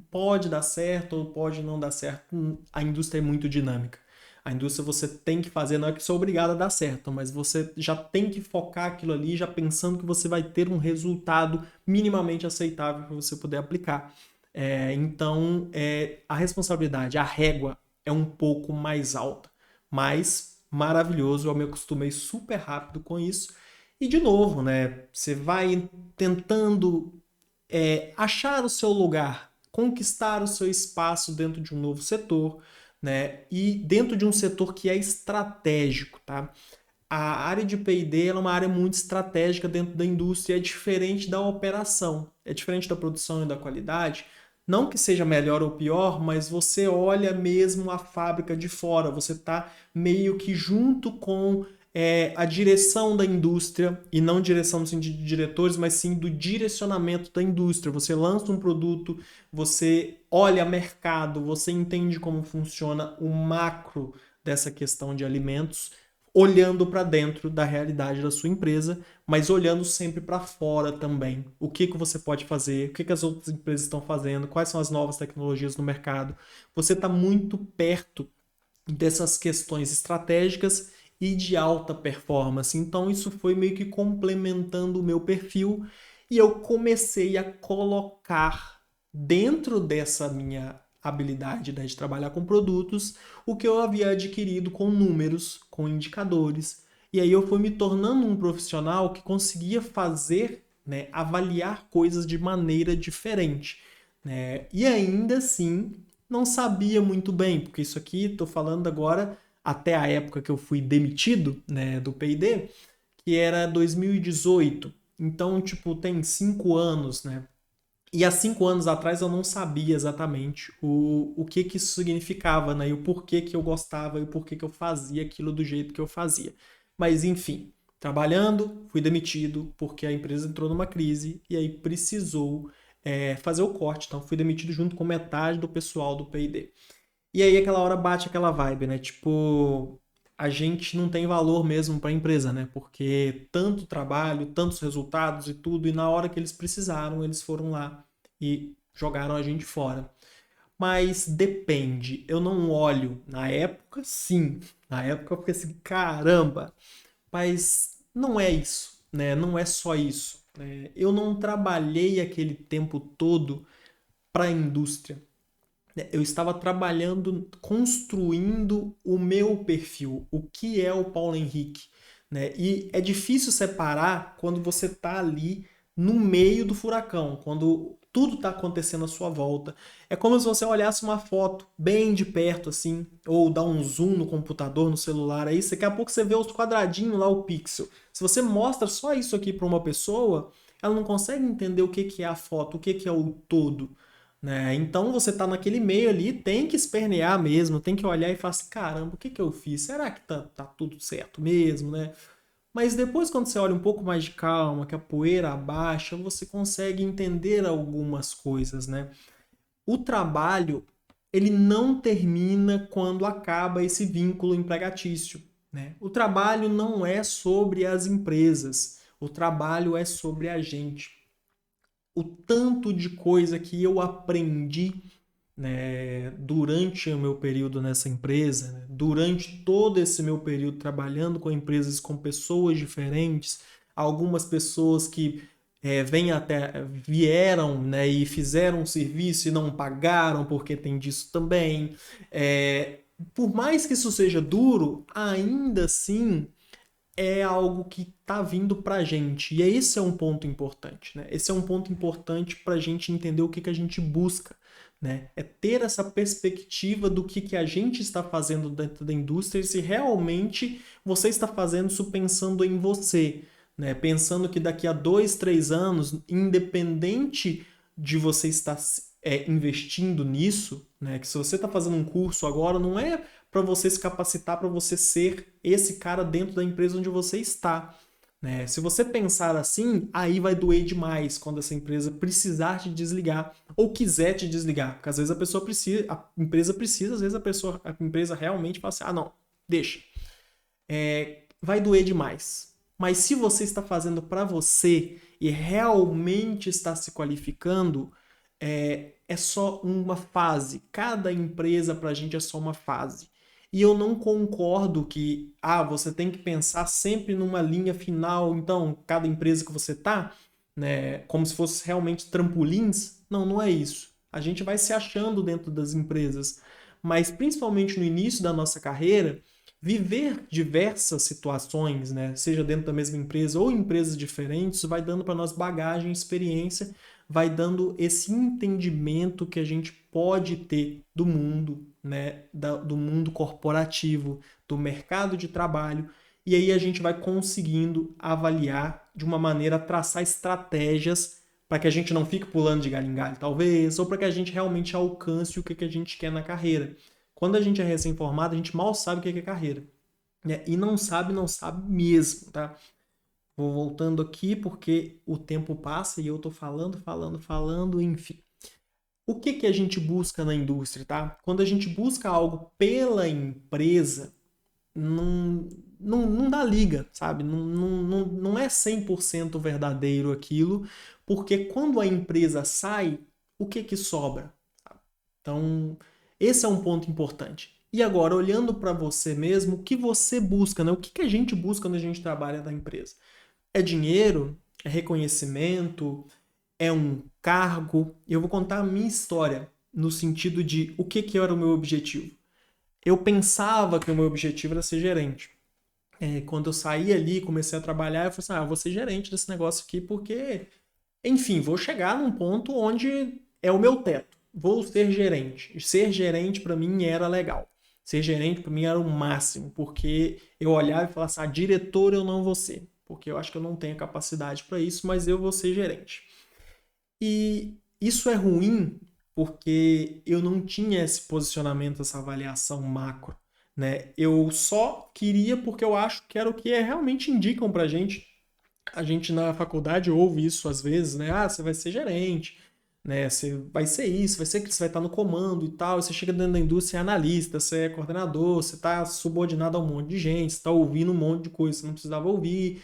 pode dar certo ou pode não dar certo. A indústria é muito dinâmica. A indústria você tem que fazer, não é que você é obrigado a dar certo, mas você já tem que focar aquilo ali, já pensando que você vai ter um resultado minimamente aceitável para você poder aplicar. Então, a responsabilidade, a régua é um pouco mais alta, mas maravilhoso, eu me acostumei super rápido com isso E de novo, né? Você vai tentando achar o seu lugar, conquistar o seu espaço dentro de um novo setor, né? E dentro de um setor que é estratégico, tá? A área de P&D é uma área muito estratégica dentro da indústria, é diferente da operação, é diferente da produção e da qualidade. Não que seja melhor ou pior, mas você olha mesmo a fábrica de fora, você está meio que junto com a direção da indústria, e não direção no sentido de diretores, mas sim do direcionamento da indústria. Você lança um produto, você olha mercado, você entende como funciona o macro dessa questão de alimentos, olhando para dentro da realidade da sua empresa, mas olhando sempre para fora também. O que que você pode fazer, o que que as outras empresas estão fazendo, quais são as novas tecnologias no mercado. Você está muito perto dessas questões estratégicas e de alta performance. Então isso foi meio que complementando o meu perfil e eu comecei a colocar dentro dessa minha habilidade, né, de trabalhar com produtos, o que eu havia adquirido com números, com indicadores. E aí eu fui me tornando um profissional que conseguia fazer, né, avaliar coisas de maneira diferente, né? E ainda assim não sabia muito bem, porque isso aqui estou falando agora até a época que eu fui demitido, né, do P&D, que era 2018. Então, tipo, tem 5 anos, né? E há 5 anos atrás eu não sabia exatamente o que que isso significava, né? E o porquê que eu gostava e o porquê que eu fazia aquilo do jeito que eu fazia. Mas enfim, trabalhando, fui demitido porque a empresa entrou numa crise e aí precisou fazer o corte. Então fui demitido junto com metade do pessoal do P&D. E aí aquela hora bate aquela vibe, né? Tipo, a gente não tem valor mesmo para a empresa, né? Porque tanto trabalho, tantos resultados e tudo, e na hora que eles precisaram, eles foram lá e jogaram a gente fora. Mas depende. Eu não olho. Na época, sim. Na época eu fiquei assim, caramba. Mas não é isso, né? Não é só isso, né? Eu não trabalhei aquele tempo todo para a indústria. Eu estava trabalhando, construindo o meu perfil, o que é o Paulo Henrique, né? E é difícil separar quando você está ali no meio do furacão, quando tudo está acontecendo à sua volta. É como se você olhasse uma foto bem de perto, assim, ou dá um zoom no computador, no celular, aí daqui a pouco você vê os quadradinhos lá, o pixel. Se você mostra só isso aqui para uma pessoa, ela não consegue entender o que que é a foto, o que que é o todo, né? Então você tá naquele meio ali, tem que espernear mesmo, tem que olhar e falar assim, caramba, o que que eu fiz? Será que tá tudo certo mesmo, né? Mas depois, quando você olha um pouco mais de calma, que a poeira abaixa, você consegue entender algumas coisas, né? O trabalho, ele não termina quando acaba esse vínculo empregatício, né? O trabalho não é sobre as empresas, o trabalho é sobre a gente. O tanto de coisa que eu aprendi, né, durante o meu período nessa empresa, né, durante todo esse meu período trabalhando com empresas com pessoas diferentes, algumas pessoas que vieram, né, e fizeram um serviço e não pagaram porque tem disso também. Por mais que isso seja duro, ainda assim é algo que está vindo para a gente. E esse é um ponto importante, né? Esse é um ponto importante para a gente entender o que, que a gente busca, né? É ter essa perspectiva do que a gente está fazendo dentro da indústria e se realmente você está fazendo isso pensando em você, né? Pensando que daqui a 2, 3 anos, independente de você estar investindo nisso, né? Que se você está fazendo um curso agora, não é para você se capacitar para você ser esse cara dentro da empresa onde você está, né? Se você pensar assim, aí vai doer demais quando essa empresa precisar te desligar ou quiser te desligar, porque às vezes a pessoa precisa, a empresa precisa, às vezes a empresa realmente fala assim, ah não, deixa, vai doer demais. Mas se você está fazendo para você e realmente está se qualificando, é só uma fase. Cada empresa para a gente é só uma fase. E eu não concordo que você tem que pensar sempre numa linha final. Então, cada empresa que você tá, né, como se fosse realmente trampolins. Não, não é isso. A gente vai se achando dentro das empresas. Mas principalmente no início da nossa carreira, viver diversas situações, né, seja dentro da mesma empresa ou em empresas diferentes, vai dando para nós bagagem, experiência, vai dando esse entendimento que a gente pode ter do mundo, né, do mundo corporativo, do mercado de trabalho, e aí a gente vai conseguindo avaliar de uma maneira, traçar estratégias para que a gente não fique pulando de galho em galho, talvez, ou para que a gente realmente alcance o que a gente quer na carreira. Quando a gente é recém-formado, a gente mal sabe o que é carreira, né? E não sabe, não sabe mesmo, tá? Vou voltando aqui porque o tempo passa e eu tô falando, enfim. O que a gente busca na indústria, tá? Quando a gente busca algo pela empresa, não dá liga, sabe? Não é 100% verdadeiro aquilo, porque quando a empresa sai, o que sobra? Então, esse é um ponto importante. E agora, olhando para você mesmo, o que você busca, né? O que a gente busca quando a gente trabalha na empresa? É dinheiro? É reconhecimento? É um cargo? Eu vou contar a minha história no sentido de o que era o meu objetivo. Eu pensava que o meu objetivo era ser gerente. Quando eu saí ali, comecei a trabalhar, eu falei assim, eu vou ser gerente desse negócio aqui porque, enfim, vou chegar num ponto onde é o meu teto. Vou ser gerente. Ser gerente para mim era legal. Ser gerente para mim era o máximo, porque eu olhava e falava assim, diretor eu não vou ser, porque eu acho que eu não tenho capacidade para isso, mas eu vou ser gerente. E isso é ruim porque eu não tinha esse posicionamento, essa avaliação macro, né? Eu só queria porque eu acho que era o que realmente indicam pra gente. A gente na faculdade ouve isso às vezes, né? Você vai ser gerente, né? Você vai ser isso, vai ser que você vai estar no comando e tal. Você chega dentro da indústria, é analista, você é coordenador, você está subordinado a um monte de gente, você está ouvindo um monte de coisa que você não precisava ouvir.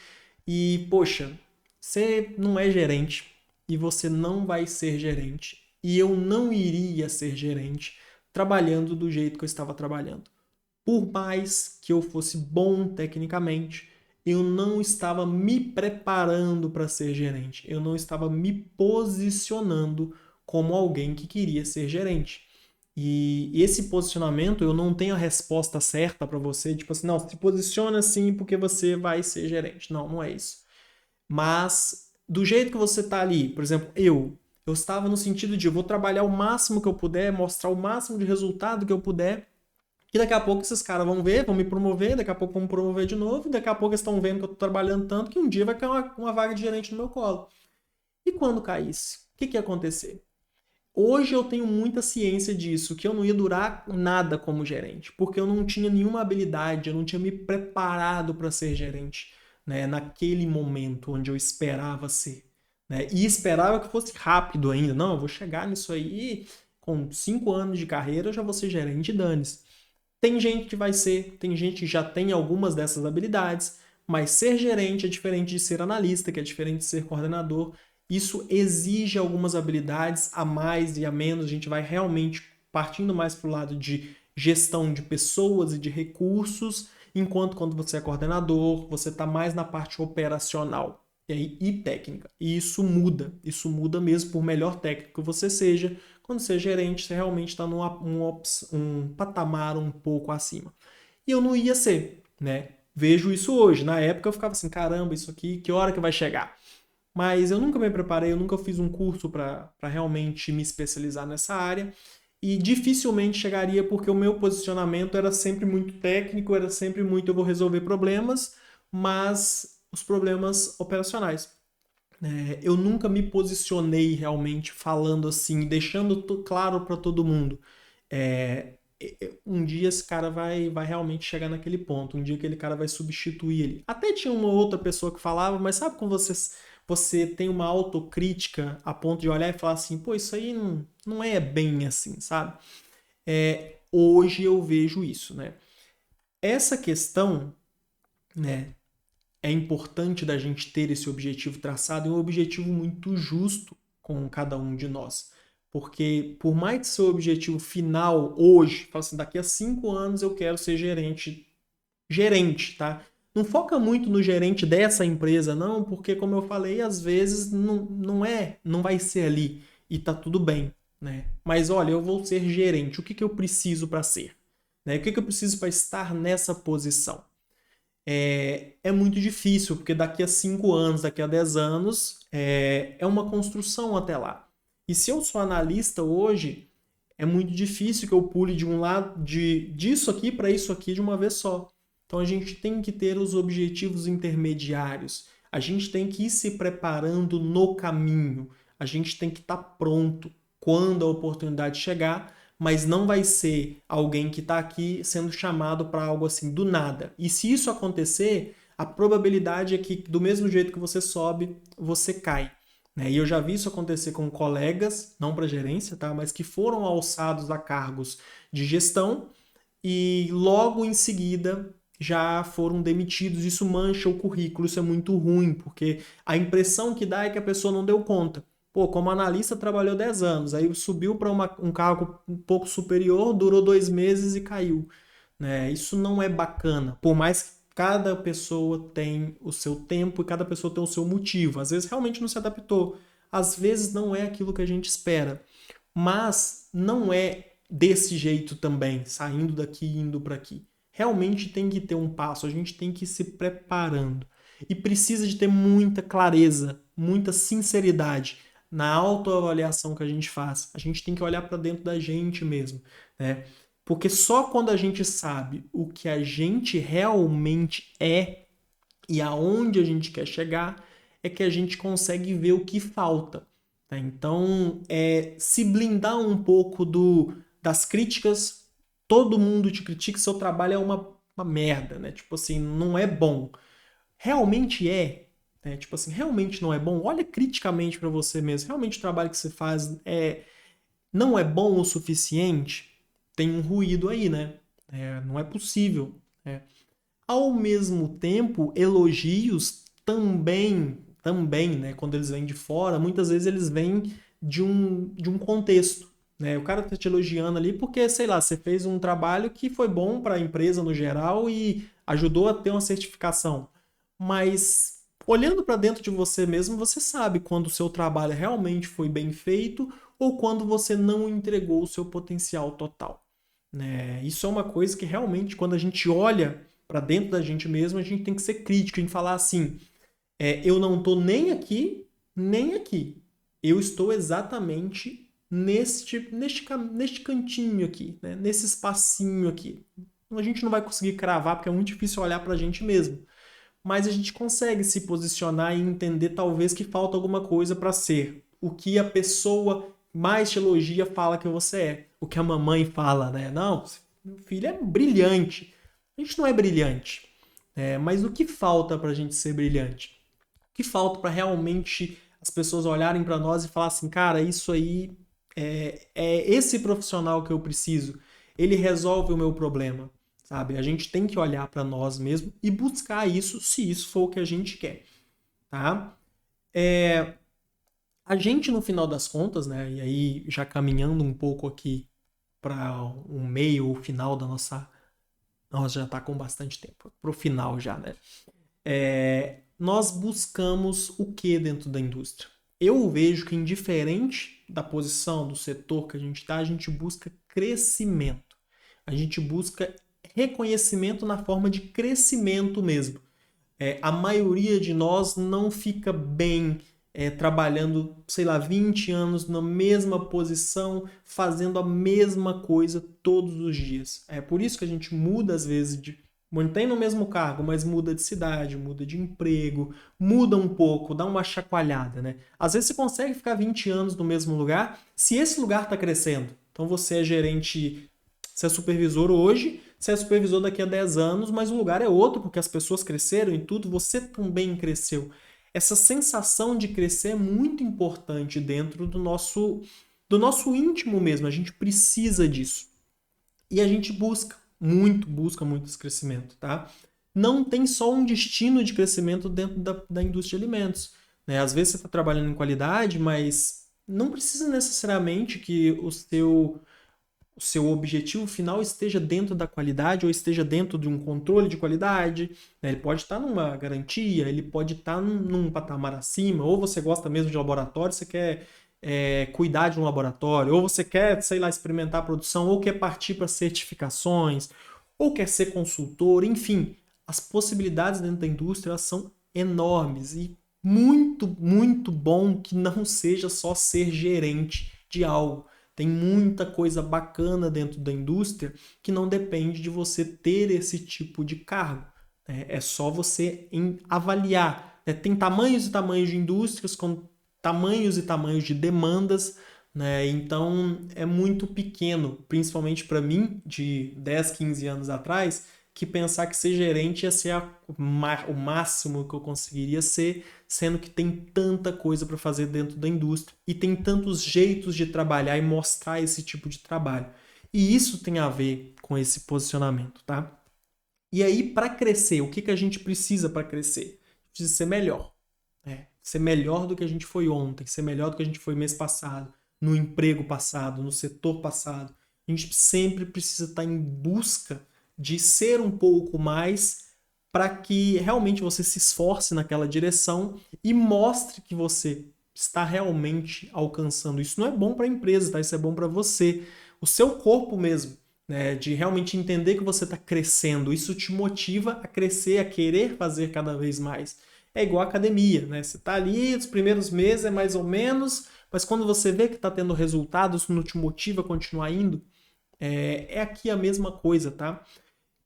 E, poxa, você não é gerente e você não vai ser gerente. E eu não iria ser gerente trabalhando do jeito que eu estava trabalhando. Por mais que eu fosse bom tecnicamente, eu não estava me preparando para ser gerente. Eu não estava me posicionando como alguém que queria ser gerente. E esse posicionamento, eu não tenho a resposta certa para você, tipo assim, não, se posiciona assim porque você vai ser gerente. Não, não é isso. Mas do jeito que você está ali, por exemplo, eu estava no sentido de eu vou trabalhar o máximo que eu puder, mostrar o máximo de resultado que eu puder, e daqui a pouco esses caras vão ver, vão me promover, daqui a pouco vão me promover de novo, e daqui a pouco eles estão vendo que eu estou trabalhando tanto que um dia vai cair uma vaga de gerente no meu colo. E quando caísse, o que ia acontecer? Hoje eu tenho muita ciência disso, que eu não ia durar nada como gerente, porque eu não tinha nenhuma habilidade, eu não tinha me preparado para ser gerente, né, naquele momento onde eu esperava ser. Né, e esperava que fosse rápido ainda. Não, eu vou chegar nisso aí, com 5 anos de carreira eu já vou ser gerente, dane-se. Tem gente que vai ser, tem gente que já tem algumas dessas habilidades, mas ser gerente é diferente de ser analista, que é diferente de ser coordenador. Isso exige algumas habilidades a mais e a menos. A gente vai realmente partindo mais para o lado de gestão de pessoas e de recursos, enquanto quando você é coordenador, você está mais na parte operacional e técnica. E isso muda mesmo, por melhor técnico que você seja. Quando você é gerente, você realmente está um patamar um pouco acima. E eu não ia ser, né? Vejo isso hoje. Na época eu ficava assim, caramba, isso aqui, que hora que vai chegar? Mas eu nunca me preparei, eu nunca fiz um curso para realmente me especializar nessa área. E dificilmente chegaria porque o meu posicionamento era sempre muito técnico, era sempre muito eu vou resolver problemas, mas os problemas operacionais. Eu nunca me posicionei realmente falando assim, deixando claro para todo mundo. Um dia esse cara vai realmente chegar naquele ponto, um dia aquele cara vai substituir ele. Até tinha uma outra pessoa que falava, mas sabe quando você tem uma autocrítica a ponto de olhar e falar assim, pô, isso aí não é bem assim, sabe? Hoje eu vejo isso, né? Essa questão, né, é importante da gente ter esse objetivo traçado e um objetivo muito justo com cada um de nós. Porque por mais que seu objetivo final hoje, fala assim, daqui a 5 anos eu quero ser gerente, tá? Não foca muito no gerente dessa empresa, não, porque como eu falei, às vezes não vai ser ali e tá tudo bem, né? Mas olha, eu vou ser gerente, o que eu preciso para ser? né? O que eu preciso para estar nessa posição? É muito difícil, porque daqui a 5 anos, daqui a 10 anos, é uma construção até lá. E se eu sou analista hoje, é muito difícil que eu pule de um lado disso aqui para isso aqui de uma vez só. Então a gente tem que ter os objetivos intermediários. A gente tem que ir se preparando no caminho. A gente tem que estar pronto quando a oportunidade chegar, mas não vai ser alguém que está aqui sendo chamado para algo assim do nada. E se isso acontecer, a probabilidade é que do mesmo jeito que você sobe, você cai. E eu já vi isso acontecer com colegas, não para gerência, tá? Mas que foram alçados a cargos de gestão e logo em seguida já foram demitidos. Isso mancha o currículo, isso é muito ruim, porque a impressão que dá é que a pessoa não deu conta. Pô, como analista trabalhou 10 anos, aí subiu para um cargo um pouco superior, durou 2 meses e caiu. Né? Isso não é bacana, por mais que cada pessoa tem o seu tempo e cada pessoa tem o seu motivo. Às vezes realmente não se adaptou, às vezes não é aquilo que a gente espera, mas não é desse jeito também, saindo daqui e indo para aqui. Realmente tem que ter um passo, a gente tem que ir se preparando. E precisa de ter muita clareza, muita sinceridade na autoavaliação que a gente faz. A gente tem que olhar para dentro da gente mesmo, né? Porque só quando a gente sabe o que a gente realmente é e aonde a gente quer chegar é que a gente consegue ver o que falta. Né? Então, se blindar um pouco das críticas. Todo mundo te critica, seu trabalho é uma merda, né? Tipo assim, não é bom. Realmente é, né? Tipo assim, realmente não é bom. Olha criticamente para você mesmo. Realmente o trabalho que você faz não é bom o suficiente? Tem um ruído aí, né? Não é possível. Né? Ao mesmo tempo, elogios também, né? Quando eles vêm de fora, muitas vezes eles vêm de um contexto. Né? O cara tá te elogiando ali porque, sei lá, você fez um trabalho que foi bom para a empresa no geral e ajudou a ter uma certificação. Mas olhando para dentro de você mesmo, você sabe quando o seu trabalho realmente foi bem feito ou quando você não entregou o seu potencial total. Né? Isso é uma coisa que realmente, quando a gente olha para dentro da gente mesmo, a gente tem que ser crítico em falar assim: eu não estou nem aqui, nem aqui. Eu estou exatamente neste cantinho aqui, né? Nesse espacinho aqui. A gente não vai conseguir cravar porque é muito difícil olhar para a gente mesmo. Mas a gente consegue se posicionar e entender talvez que falta alguma coisa para ser o que a pessoa mais te elogia fala que você é. O que a mamãe fala, né? Não, meu filho é brilhante. A gente não é brilhante. Mas o que falta para a gente ser brilhante? O que falta para realmente as pessoas olharem para nós e falar assim, cara, isso aí é esse profissional que eu preciso. Ele resolve o meu problema. Sabe? A gente tem que olhar para nós mesmos e buscar isso se isso for o que a gente quer. Tá? A gente, no final das contas, né? E aí já caminhando um pouco aqui para o meio ou final da nossa. Nós já está com bastante tempo. Para o final já, né? Nós buscamos o que dentro da indústria? Eu vejo que, indiferente da posição, do setor que a gente está, a gente busca crescimento. A gente busca reconhecimento na forma de crescimento mesmo. A maioria de nós não fica bem trabalhando, sei lá, 20 anos na mesma posição, fazendo a mesma coisa todos os dias. É por isso que a gente muda, às vezes, mantém no mesmo cargo, mas muda de cidade, muda de emprego, muda um pouco, dá uma chacoalhada, né? Às vezes você consegue ficar 20 anos no mesmo lugar, se esse lugar está crescendo. Então você é gerente, você é supervisor hoje, você é supervisor daqui a 10 anos, mas o lugar é outro, porque as pessoas cresceram e tudo, você também cresceu. Essa sensação de crescer é muito importante dentro do nosso íntimo mesmo. A gente precisa disso. E a gente busca muito esse crescimento, tá? Não tem só um destino de crescimento dentro da indústria de alimentos. Né? Às vezes você está trabalhando em qualidade, mas não precisa necessariamente que o seu objetivo final esteja dentro da qualidade ou esteja dentro de um controle de qualidade. Né? Ele pode estar numa garantia, ele pode estar num patamar acima, ou você gosta mesmo de laboratório, você quer cuidar de um laboratório, ou você quer, sei lá, experimentar a produção, ou quer partir para certificações, ou quer ser consultor, enfim, as possibilidades dentro da indústria elas são enormes e muito, muito bom que não seja só ser gerente de algo. Tem muita coisa bacana dentro da indústria que não depende de você ter esse tipo de cargo. É só você avaliar. Tem tamanhos e tamanhos de indústrias com tamanhos e tamanhos de demandas, né? Então é muito pequeno, principalmente para mim, de 10, 15 anos atrás, que pensar que ser gerente ia ser o máximo que eu conseguiria ser, sendo que tem tanta coisa para fazer dentro da indústria e tem tantos jeitos de trabalhar e mostrar esse tipo de trabalho. E isso tem a ver com esse posicionamento, tá? E aí, para crescer, o que a gente precisa para crescer? Precisa ser melhor. Ser melhor do que a gente foi ontem, ser melhor do que a gente foi mês passado, no emprego passado, no setor passado. A gente sempre precisa estar em busca de ser um pouco mais para que realmente você se esforce naquela direção e mostre que você está realmente alcançando. Isso não é bom para a empresa, tá? Isso é bom para você, o seu corpo mesmo, né? De realmente entender que você está crescendo. Isso te motiva a crescer, a querer fazer cada vez mais. É igual a academia, né? Você está ali, os primeiros meses é mais ou menos, mas quando você vê que está tendo resultados, isso não te motiva a continuar indo. É aqui a mesma coisa, tá?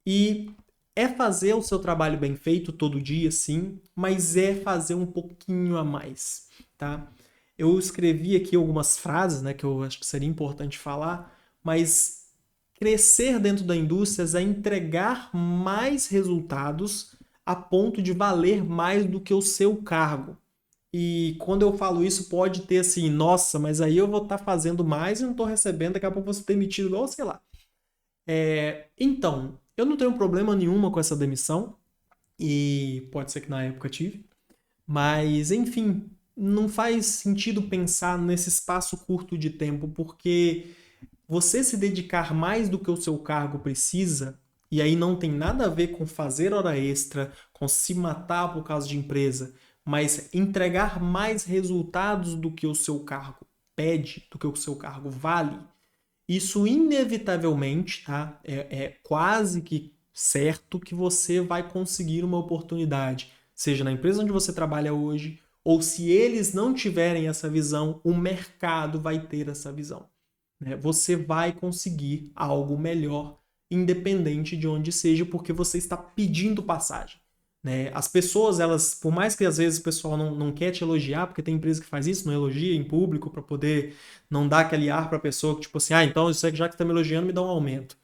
E é fazer o seu trabalho bem feito todo dia, sim, mas é fazer um pouquinho a mais, tá? Eu escrevi aqui algumas frases, né, que eu acho que seria importante falar, mas crescer dentro da indústria é entregar mais resultados a ponto de valer mais do que o seu cargo. E quando eu falo isso, pode ter assim, nossa, mas aí eu vou estar fazendo mais e não estou recebendo, daqui a pouco eu vou ser demitido, igual, sei lá. Então, eu não tenho problema nenhuma com essa demissão, e pode ser que na época tive, mas enfim, não faz sentido pensar nesse espaço curto de tempo, porque você se dedicar mais do que o seu cargo precisa, e aí não tem nada a ver com fazer hora extra, com se matar por causa de empresa, mas entregar mais resultados do que o seu cargo pede, do que o seu cargo vale, isso inevitavelmente, tá? É quase que certo que você vai conseguir uma oportunidade, seja na empresa onde você trabalha hoje, ou se eles não tiverem essa visão, o mercado vai ter essa visão, né? Você vai conseguir algo melhor, independente de onde seja, porque você está pedindo passagem, né? As pessoas, elas, por mais que às vezes o pessoal não quer te elogiar, porque tem empresa que faz isso, não elogia em público para poder não dar aquele ar para a pessoa que tipo assim, então isso já que está me elogiando, me dá um aumento.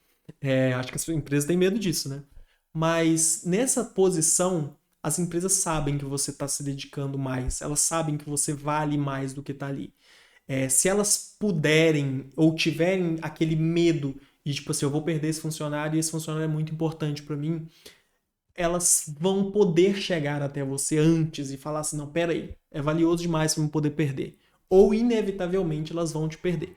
Acho que a sua empresa tem medo disso, né? Mas nessa posição, as empresas sabem que você está se dedicando mais, elas sabem que você vale mais do que está ali. Se elas puderem ou tiverem aquele medo de, tipo assim, eu vou perder esse funcionário e esse funcionário é muito importante para mim, elas vão poder chegar até você antes e falar assim, não, peraí, é valioso demais para eu poder perder. Ou, inevitavelmente, elas vão te perder.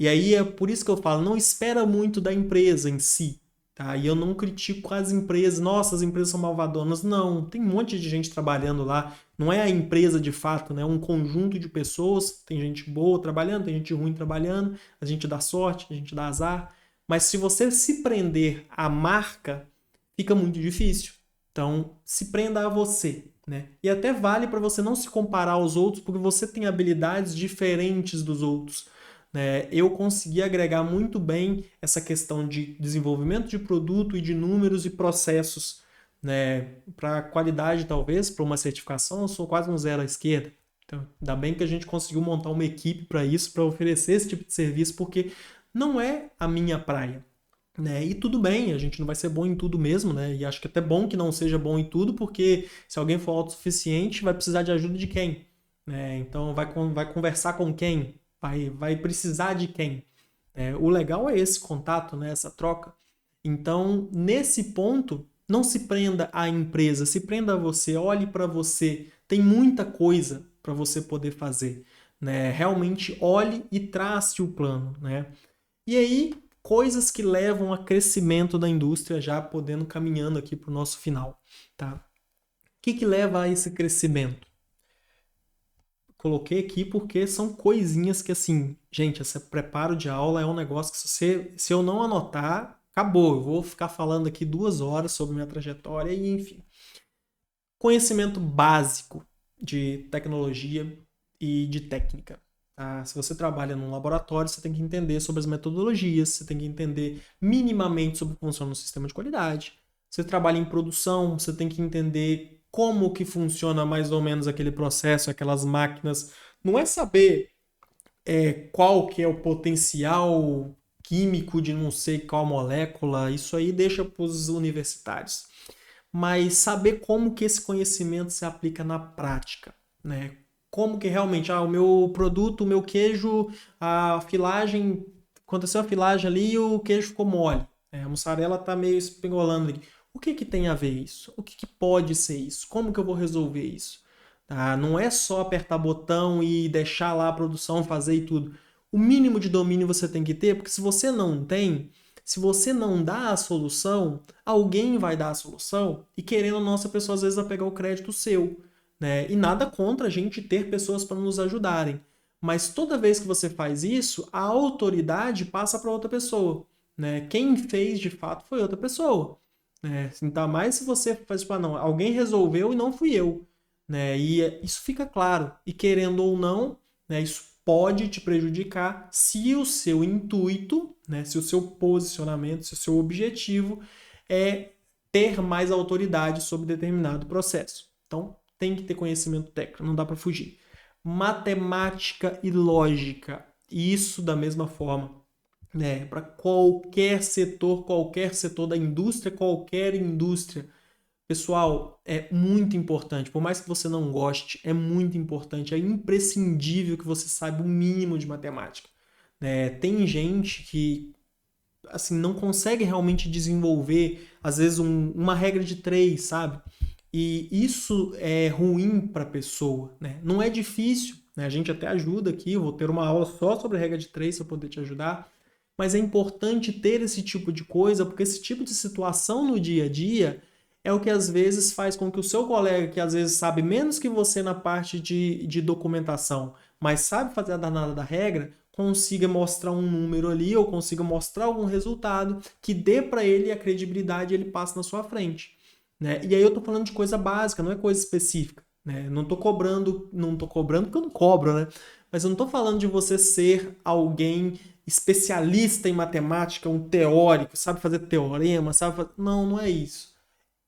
E aí é por isso que eu falo, não espera muito da empresa em si, tá? E eu não critico as empresas, nossa, as empresas são malvadonas. Não, tem um monte de gente trabalhando lá. Não é a empresa de fato, né? É um conjunto de pessoas. Tem gente boa trabalhando, tem gente ruim trabalhando. A gente dá sorte, a gente dá azar. Mas se você se prender à marca, fica muito difícil. Então, se prenda a você, né? E até vale para você não se comparar aos outros, porque você tem habilidades diferentes dos outros, né? Eu consegui agregar muito bem essa questão de desenvolvimento de produto e de números e processos, né? Para qualidade, talvez, para uma certificação, eu sou quase um zero à esquerda. Então, ainda bem que a gente conseguiu montar uma equipe para isso, para oferecer esse tipo de serviço, porque não é a minha praia, né? E tudo bem, a gente não vai ser bom em tudo mesmo, né? E acho que até bom que não seja bom em tudo, porque se alguém for autossuficiente, vai precisar de ajuda de quem? Né? Então vai conversar com quem? Vai precisar de quem? O legal é esse contato, né? Essa troca. Então, nesse ponto, não se prenda à empresa, se prenda a você, olhe para você. Tem muita coisa para você poder fazer, né? Realmente olhe e trace o plano, né? E aí, coisas que levam a crescimento da indústria, já podendo caminhando aqui para o nosso final, tá? O que leva a esse crescimento? coloquei aqui porque são coisinhas que, assim, gente, esse preparo de aula é um negócio que se eu não anotar, acabou. Eu vou ficar falando aqui 2 horas sobre minha trajetória e, enfim. Conhecimento básico de tecnologia e de técnica. Tá? Se você trabalha num laboratório, você tem que entender sobre as metodologias, você tem que entender minimamente sobre como funciona o sistema de qualidade. Você trabalha em produção, você tem que entender como que funciona mais ou menos aquele processo, aquelas máquinas. Não é saber qual que é o potencial químico de não sei qual molécula, isso aí deixa para os universitários. Mas saber como que esse conhecimento se aplica na prática, né? Como que realmente, o meu produto, o meu queijo, a filagem, aconteceu a filagem ali e o queijo ficou mole. A mussarela tá meio espingolando ali. O que que tem a ver isso? O que que pode ser isso? Como que eu vou resolver isso? Tá? Não é só apertar botão e deixar lá a produção fazer e tudo. O mínimo de domínio você tem que ter, porque se você não tem, se você não dá a solução, alguém vai dar a solução e querendo ou não, essa pessoa às vezes vai pegar o crédito seu, né? E nada contra a gente ter pessoas para nos ajudarem. Mas toda vez que você faz isso, a autoridade passa para outra pessoa, né? Quem fez de fato foi outra pessoa, né? Ainda mais se você faz, tipo, não, alguém resolveu e não fui eu, né? E isso fica claro. E querendo ou não, né, isso pode te prejudicar se o seu intuito, né, se o seu posicionamento, se o seu objetivo é ter mais autoridade sobre determinado processo. Então, tem que ter conhecimento técnico, não dá para fugir. Matemática e lógica, isso da mesma forma, né, para qualquer setor da indústria, qualquer indústria. Pessoal, é muito importante, por mais que você não goste, é muito importante, é imprescindível que você saiba o mínimo de matemática. Tem gente que assim não consegue realmente desenvolver, às vezes, uma regra de três, sabe? E isso é ruim para a pessoa, né? Não é difícil, né? A gente até ajuda aqui, eu vou ter uma aula só sobre a regra de três para poder te ajudar, mas é importante ter esse tipo de coisa, porque esse tipo de situação no dia a dia é o que às vezes faz com que o seu colega, que às vezes sabe menos que você na parte de documentação, mas sabe fazer a danada da regra, consiga mostrar um número ali ou consiga mostrar algum resultado que dê para ele a credibilidade e ele passa na sua frente, né? E aí eu tô falando de coisa básica, não é coisa específica, né? Não tô cobrando porque eu não cobro, né? Mas eu não tô falando de você ser alguém especialista em matemática, um teórico, sabe fazer teorema, sabe fazer... Não, não é isso.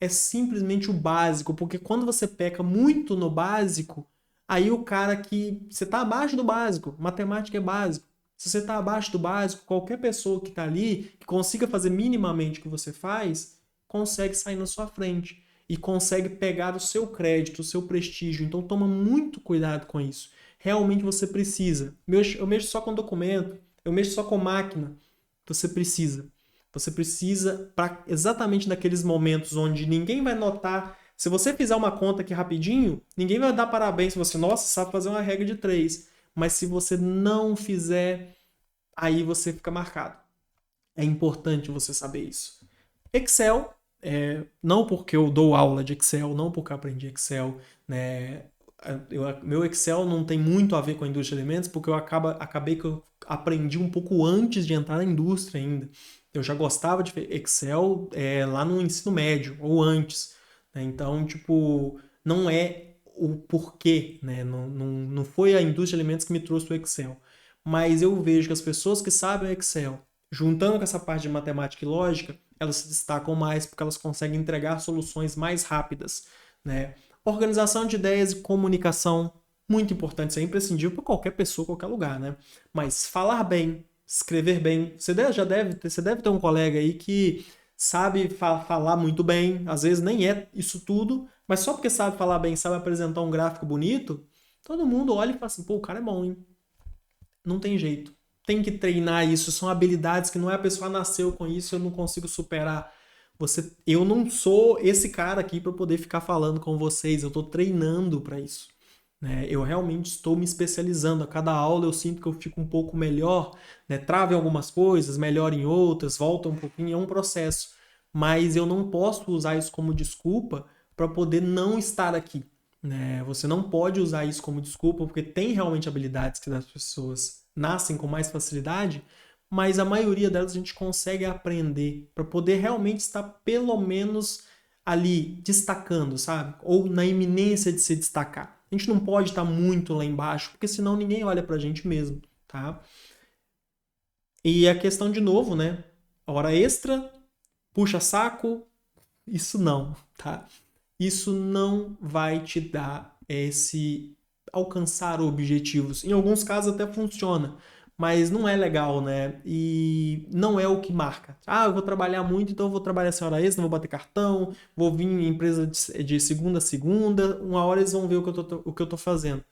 É simplesmente o básico, porque quando você peca muito no básico, aí o cara que... Você está abaixo do básico, matemática é básico. Se você está abaixo do básico, qualquer pessoa que está ali, que consiga fazer minimamente o que você faz, consegue sair na sua frente e consegue pegar o seu crédito, o seu prestígio. Então toma muito cuidado com isso. Realmente você precisa. Eu mexo só com documento, eu mexo só com máquina. Você precisa. Você precisa para exatamente naqueles momentos onde ninguém vai notar. Se você fizer uma conta aqui rapidinho, ninguém vai dar parabéns se você, nossa, sabe fazer uma regra de três. Mas se você não fizer, aí você fica marcado. É importante você saber isso. Excel, não porque eu dou aula de Excel, não porque eu aprendi Excel, né? Meu Excel não tem muito a ver com a indústria de alimentos, porque acabei que eu aprendi um pouco antes de entrar na indústria ainda. Eu já gostava de Excel lá no ensino médio, ou antes, né? Então, tipo, não é o porquê, né? Não foi a indústria de alimentos que me trouxe o Excel. Mas eu vejo que as pessoas que sabem o Excel, juntando com essa parte de matemática e lógica, elas se destacam mais porque elas conseguem entregar soluções mais rápidas, né? Organização de ideias e comunicação, muito importante, isso é imprescindível para qualquer pessoa, qualquer lugar, né? Mas falar bem, escrever bem, você deve ter um colega aí que sabe falar muito bem, às vezes nem é isso tudo, mas só porque sabe falar bem, sabe apresentar um gráfico bonito, todo mundo olha e fala assim, pô, o cara é bom, hein? Não tem jeito. Tem que treinar isso, são habilidades que não é a pessoa nasceu com isso, eu não consigo superar. Eu não sou esse cara aqui para poder ficar falando com vocês, eu estou treinando para isso, né? Eu realmente estou me especializando. A cada aula eu sinto que eu fico um pouco melhor, né? Travo em algumas coisas, melhor em outras, volta um pouquinho, é um processo. Mas eu não posso usar isso como desculpa para poder não estar aqui, né? Você não pode usar isso como desculpa, porque tem realmente habilidades que as pessoas nascem com mais facilidade, mas a maioria delas a gente consegue aprender para poder realmente estar pelo menos ali destacando, sabe? Ou na iminência de se destacar. A gente não pode estar muito lá embaixo, porque senão ninguém olha pra gente mesmo, tá? E a questão de novo, né? Hora extra, puxa saco, isso não, tá? Isso não vai te dar esse alcançar objetivos. Em alguns casos até funciona, mas não é legal, né? E não é o que marca. Ah, eu vou trabalhar muito, então eu vou trabalhar essa hora extra, vou bater cartão, vou vir em empresa de segunda a segunda, uma hora eles vão ver o que eu tô fazendo.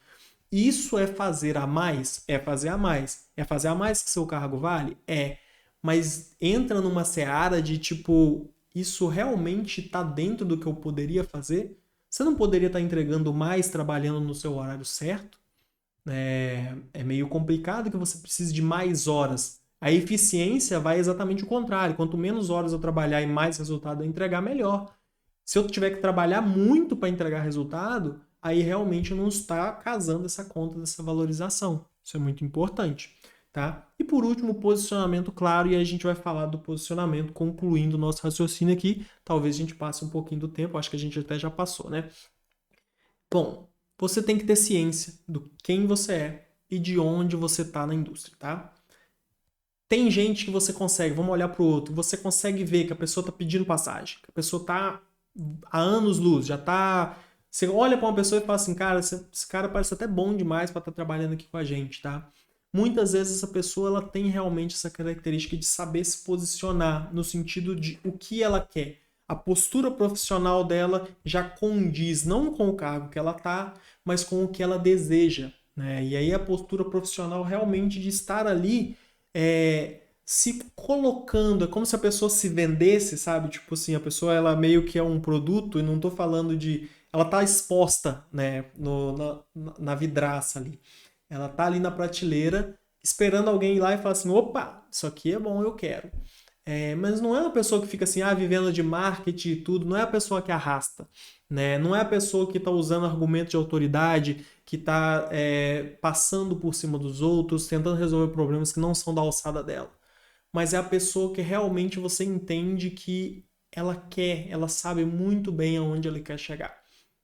Isso é fazer a mais? É fazer a mais. É fazer a mais que seu cargo vale? É. Mas entra numa seara de tipo, isso realmente está dentro do que eu poderia fazer? Você não poderia estar entregando mais trabalhando no seu horário certo? É meio complicado que você precise de mais horas. A eficiência vai exatamente o contrário. Quanto menos horas eu trabalhar e mais resultado eu entregar, melhor. Se eu tiver que trabalhar muito para entregar resultado, aí realmente não está casando essa conta dessa valorização. Isso é muito importante, tá? E por último, posicionamento claro, e aí a gente vai falar do posicionamento, concluindo o nosso raciocínio aqui. Talvez a gente passe um pouquinho do tempo, acho que a gente até já passou, né? Bom, você tem que ter ciência do quem você é e de onde você está na indústria, tá? Tem gente que você consegue, vamos olhar para o outro, você consegue ver que a pessoa está pedindo passagem, que a pessoa está há anos-luz, já está. Você olha para uma pessoa e fala assim, cara, esse cara parece até bom demais para estar trabalhando aqui com a gente, tá? Muitas vezes essa pessoa ela tem realmente essa característica de saber se posicionar no sentido de o que ela quer. A postura profissional dela já condiz não com o cargo que ela está, mas com o que ela deseja, né? E aí a postura profissional realmente de estar ali se colocando, é como se a pessoa se vendesse, sabe? Tipo assim, a pessoa ela meio que é um produto, e não tô falando de. Ela tá exposta, né, na vidraça ali. Ela tá ali na prateleira, esperando alguém ir lá e falar assim: opa, isso aqui é bom, eu quero. Mas não é uma pessoa que fica assim, vivendo de marketing e tudo, não é a pessoa que arrasta, né? Não é a pessoa que está usando argumento de autoridade, que está passando por cima dos outros, tentando resolver problemas que não são da alçada dela. Mas é a pessoa que realmente você entende que ela quer, ela sabe muito bem aonde ela quer chegar,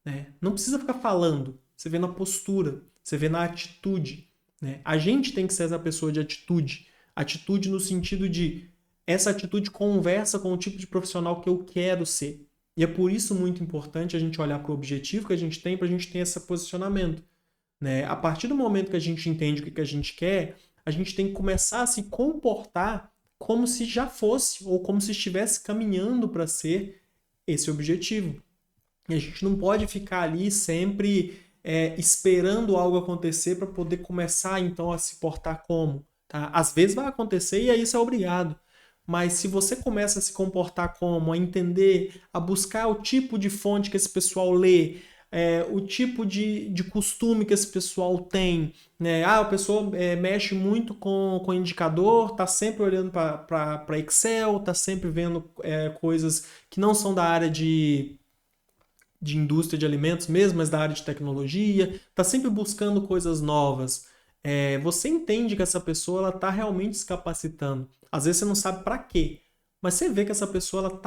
né? Não precisa ficar falando, você vê na postura, você vê na atitude, né? A gente tem que ser essa pessoa de atitude. Atitude no sentido de essa atitude conversa com o tipo de profissional que eu quero ser. E é por isso muito importante a gente olhar para o objetivo que a gente tem para a gente ter esse posicionamento, né? A partir do momento que a gente entende o que a gente quer, a gente tem que começar a se comportar como se já fosse ou como se estivesse caminhando para ser esse objetivo. E a gente não pode ficar ali sempre esperando algo acontecer para poder começar então a se portar como, tá? Às vezes vai acontecer e aí isso é obrigado. Mas se você começa a se comportar como, a entender, a buscar o tipo de fonte que esse pessoal lê, o tipo de costume que esse pessoal tem, né? A pessoa mexe muito com indicador, tá sempre olhando para Excel, tá sempre vendo coisas que não são da área de indústria de alimentos mesmo, mas da área de tecnologia, está sempre buscando coisas novas. Você entende que essa pessoa ela está realmente se capacitando. Às vezes você não sabe para quê, mas você vê que essa pessoa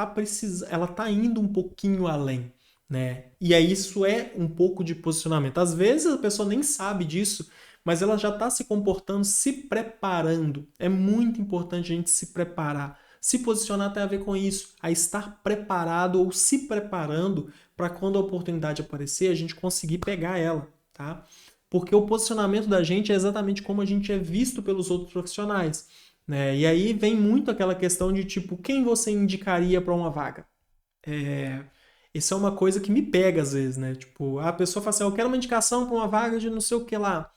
ela tá indo um pouquinho além, né? E aí isso é um pouco de posicionamento. Às vezes a pessoa nem sabe disso, mas ela já está se comportando, se preparando. É muito importante a gente se preparar. Se posicionar tem a ver com isso, a estar preparado ou se preparando para quando a oportunidade aparecer, a gente conseguir pegar ela, tá? Porque o posicionamento da gente é exatamente como a gente é visto pelos outros profissionais, né? E aí vem muito aquela questão de tipo, quem você indicaria para uma vaga? Isso é uma coisa que me pega às vezes, né? Tipo, a pessoa fala assim, eu quero uma indicação para uma vaga de não sei o que lá.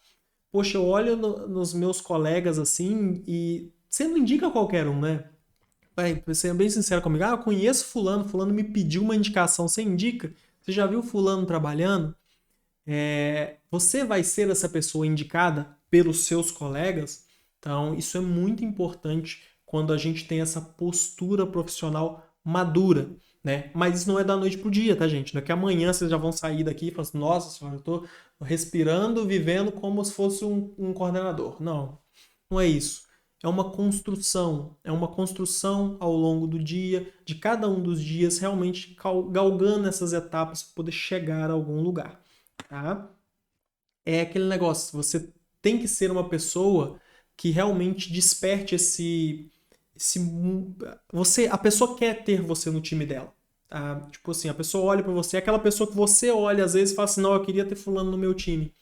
Poxa, eu olho nos meus colegas assim e você não indica qualquer um, né? Pra ser bem sincero comigo, eu conheço fulano, fulano me pediu uma indicação, você indica? Você já viu fulano trabalhando? Você vai ser essa pessoa indicada pelos seus colegas? Então, isso é muito importante quando a gente tem essa postura profissional madura, né? Mas isso não é da noite pro dia, tá, gente? Não é que amanhã vocês já vão sair daqui e falar assim, nossa senhora, eu tô respirando, vivendo como se fosse um coordenador. Não, não é isso. É uma construção ao longo do dia, de cada um dos dias, realmente galgando essas etapas para poder chegar a algum lugar, tá? É aquele negócio, você tem que ser uma pessoa que realmente desperte esse você, a pessoa quer ter você no time dela. Tá? Tipo assim, a pessoa olha pra você, é aquela pessoa que você olha às vezes e fala assim, não, eu queria ter fulano no meu time,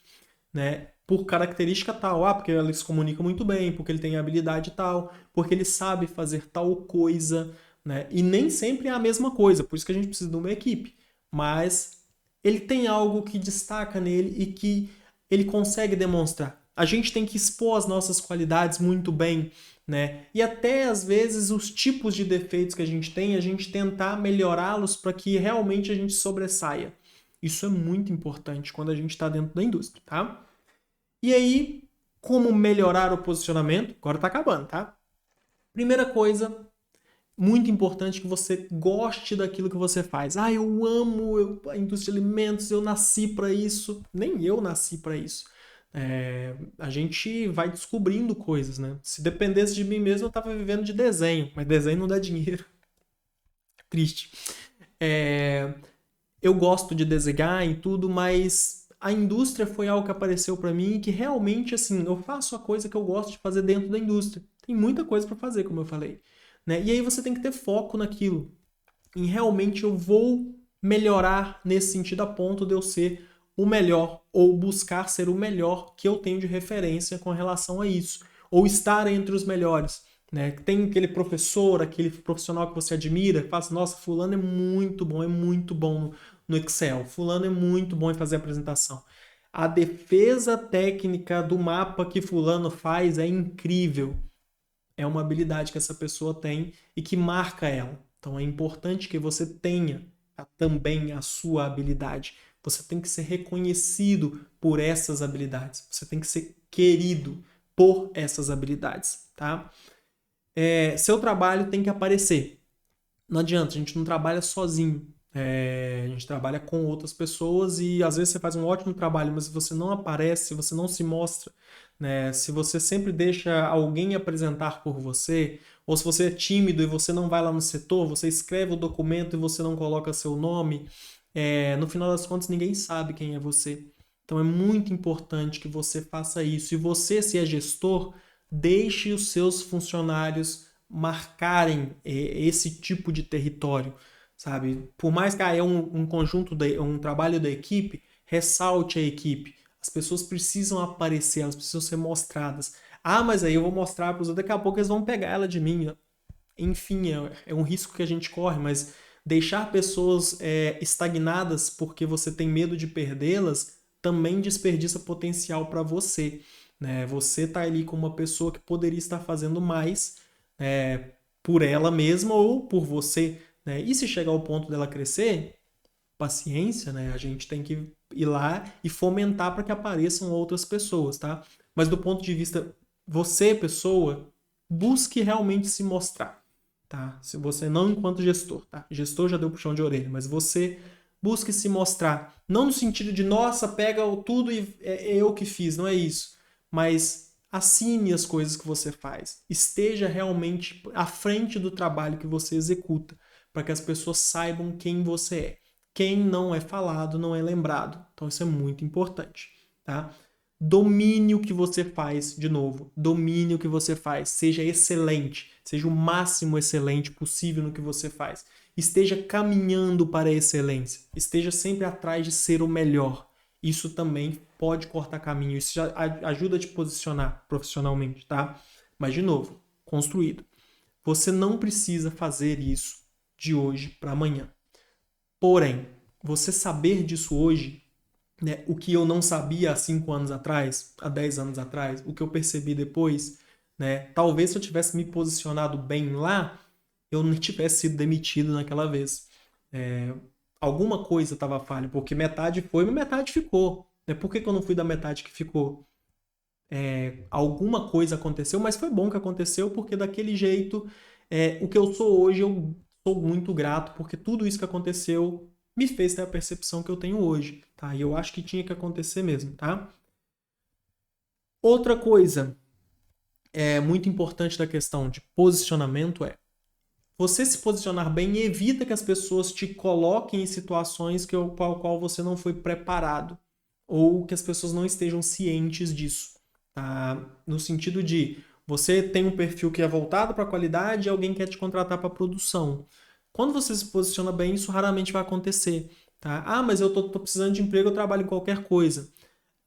né? Por característica tal, porque ele se comunica muito bem, porque ele tem habilidade tal, porque ele sabe fazer tal coisa, né? E nem sempre é a mesma coisa, por isso que a gente precisa de uma equipe. Mas ele tem algo que destaca nele e que ele consegue demonstrar. A gente tem que expor as nossas qualidades muito bem, né? E até às vezes os tipos de defeitos que a gente tem, a gente tentar melhorá-los para que realmente a gente sobressaia. Isso é muito importante quando a gente está dentro da indústria, tá? E aí, como melhorar o posicionamento? Agora tá acabando, tá? Primeira coisa, muito importante, que você goste daquilo que você faz. Ah, eu amo a indústria de alimentos, eu nasci para isso. Nem eu nasci para isso. A gente vai descobrindo coisas, né? Se dependesse de mim mesmo, eu tava vivendo de desenho, mas desenho não dá dinheiro. Triste. É, eu gosto de desenhar e tudo, mas a indústria foi algo que apareceu para mim e que realmente, assim, eu faço a coisa que eu gosto de fazer dentro da indústria. Tem muita coisa para fazer, como eu falei, né? E aí você tem que ter foco naquilo, em realmente eu vou melhorar nesse sentido a ponto de eu ser o melhor ou buscar ser o melhor que eu tenho de referência com relação a isso, ou estar entre os melhores. Né? Tem aquele professor, aquele profissional que você admira, que fala assim, nossa, fulano é muito bom no Excel, fulano é muito bom em fazer apresentação. A defesa técnica do mapa que fulano faz é incrível. É uma habilidade que essa pessoa tem e que marca ela. Então é importante que você tenha também a sua habilidade. Você tem que ser reconhecido por essas habilidades. Você tem que ser querido por essas habilidades, tá? Seu trabalho tem que aparecer. Não adianta, a gente não trabalha sozinho. A gente trabalha com outras pessoas e às vezes você faz um ótimo trabalho, mas se você não aparece, se você não se mostra, né? Se você sempre deixa alguém apresentar por você, ou se você é tímido e você não vai lá no setor, você escreve o documento e você não coloca seu nome, no final das contas ninguém sabe quem é você. Então é muito importante que você faça isso. E você, se é gestor, deixe os seus funcionários marcarem esse tipo de território, sabe? Por mais que é um conjunto, um trabalho da equipe, ressalte a equipe. As pessoas precisam aparecer, elas precisam ser mostradas. Ah, mas aí eu vou mostrar para os outros, daqui a pouco eles vão pegar ela de mim. Enfim, é um risco que a gente corre, mas deixar pessoas estagnadas porque você tem medo de perdê-las também desperdiça potencial para você. Né? Você está ali como uma pessoa que poderia estar fazendo mais por ela mesma ou por você. Né? E se chegar ao ponto dela crescer, paciência, né? A gente tem que ir lá e fomentar para que apareçam outras pessoas, tá? Mas do ponto de vista você, pessoa, busque realmente se mostrar, tá? Se você não enquanto gestor, tá? Gestor já deu puxão de orelha, mas você busque se mostrar, não no sentido de nossa, pega tudo e é eu que fiz, não é isso, mas assine as coisas que você faz, esteja realmente à frente do trabalho que você executa, para que as pessoas saibam quem você é. Quem não é falado não é lembrado. Então isso é muito importante, tá? Domine o que você faz, de novo. Domine o que você faz. Seja excelente. Seja o máximo excelente possível no que você faz. Esteja caminhando para a excelência. Esteja sempre atrás de ser o melhor. Isso também pode cortar caminho. Isso já ajuda a te posicionar profissionalmente, tá? Mas, de novo, construído. Você não precisa fazer isso de hoje para amanhã. Porém, você saber disso hoje, né, o que eu não sabia há 5 anos atrás, há 10 anos atrás, o que eu percebi depois, né, talvez se eu tivesse me posicionado bem lá, eu não tivesse sido demitido naquela vez. É, alguma coisa estava falha, porque metade foi, mas metade ficou. Né? Por que eu não fui da metade que ficou? Alguma coisa aconteceu, mas foi bom que aconteceu, porque daquele jeito, o que eu sou hoje, eu sou muito grato porque tudo isso que aconteceu me fez ter a percepção que eu tenho hoje, tá? E eu acho que tinha que acontecer mesmo, tá? Outra coisa muito importante da questão de posicionamento é você se posicionar bem evita que as pessoas te coloquem em situações para o qual você não foi preparado ou que as pessoas não estejam cientes disso, tá? No sentido de você tem um perfil que é voltado para a qualidade e alguém quer te contratar para produção. Quando você se posiciona bem, isso raramente vai acontecer, tá? Ah, mas eu tô precisando de emprego, eu trabalho em qualquer coisa.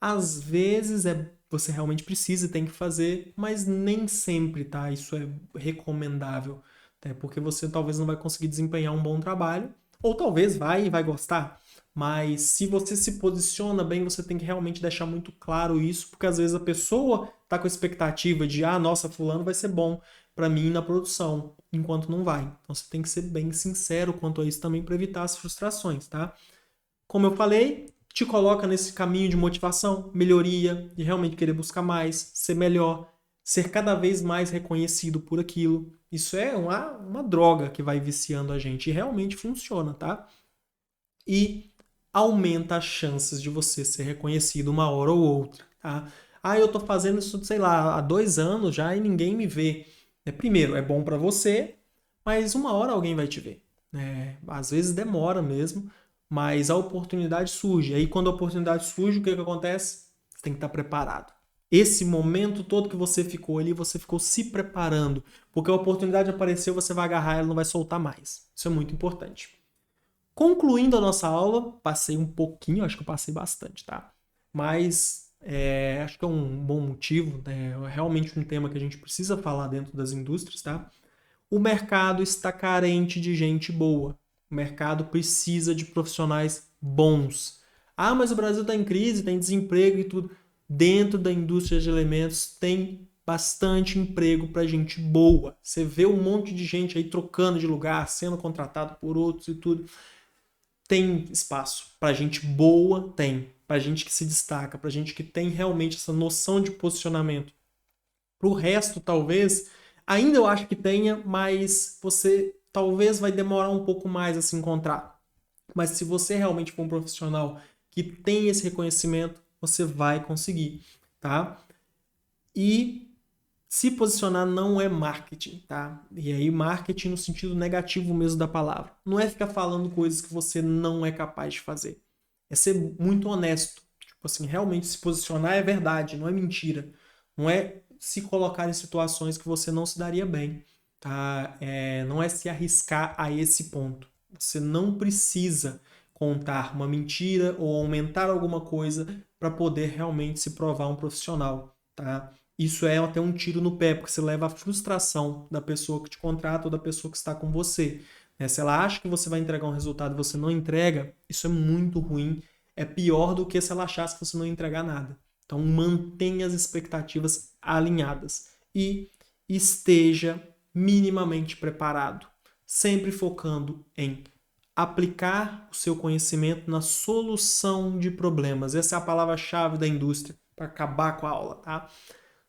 Às vezes você realmente precisa e tem que fazer, mas nem sempre, tá? Isso é recomendável, até porque você talvez não vai conseguir desempenhar um bom trabalho, ou talvez vai e vai gostar. Mas se você se posiciona bem, você tem que realmente deixar muito claro isso, porque às vezes a pessoa tá com a expectativa de, nossa, fulano vai ser bom para mim na produção, enquanto não vai. Então você tem que ser bem sincero quanto a isso também para evitar as frustrações, tá? Como eu falei, te coloca nesse caminho de motivação, melhoria, de realmente querer buscar mais, ser melhor, ser cada vez mais reconhecido por aquilo. Isso é uma droga que vai viciando a gente e realmente funciona, tá? E aumenta as chances de você ser reconhecido uma hora ou outra, tá? Eu tô fazendo isso, sei lá, há 2 anos já e ninguém me vê. Primeiro, é bom para você, mas uma hora alguém vai te ver, né? Às vezes demora mesmo, mas a oportunidade surge. Aí quando a oportunidade surge, o que acontece? Você tem que estar preparado. Esse momento todo que você ficou ali, você ficou se preparando, porque a oportunidade apareceu, você vai agarrar ela, não vai soltar mais. Isso é muito importante. Concluindo a nossa aula, passei um pouquinho, acho que eu passei bastante, tá? Mas acho que é um bom motivo, né? É realmente um tema que a gente precisa falar dentro das indústrias, tá? O mercado está carente de gente boa. O mercado precisa de profissionais bons. Mas o Brasil está em crise, tem desemprego e tudo. Dentro da indústria de alimentos tem bastante emprego para gente boa. Você vê um monte de gente aí trocando de lugar, sendo contratado por outros e tudo. Tem espaço para gente boa, tem. Para gente que se destaca, para gente que tem realmente essa noção de posicionamento. Para o resto, talvez, ainda eu acho que tenha, mas você talvez vai demorar um pouco mais a se encontrar. Mas se você realmente for um profissional que tem esse reconhecimento, você vai conseguir, tá? E se posicionar não é marketing, tá? E aí marketing no sentido negativo mesmo da palavra. Não é ficar falando coisas que você não é capaz de fazer. É ser muito honesto. Tipo assim, realmente se posicionar é verdade, não é mentira. Não é se colocar em situações que você não se daria bem, tá? Não é se arriscar a esse ponto. Você não precisa contar uma mentira ou aumentar alguma coisa para poder realmente se provar um profissional, tá? Isso é até um tiro no pé, porque você leva a frustração da pessoa que te contrata ou da pessoa que está com você. Se ela acha que você vai entregar um resultado e você não entrega, isso é muito ruim. É pior do que se ela achasse que você não ia entregar nada. Então mantenha as expectativas alinhadas e esteja minimamente preparado, sempre focando em aplicar o seu conhecimento na solução de problemas. Essa é a palavra-chave da indústria para acabar com a aula, tá?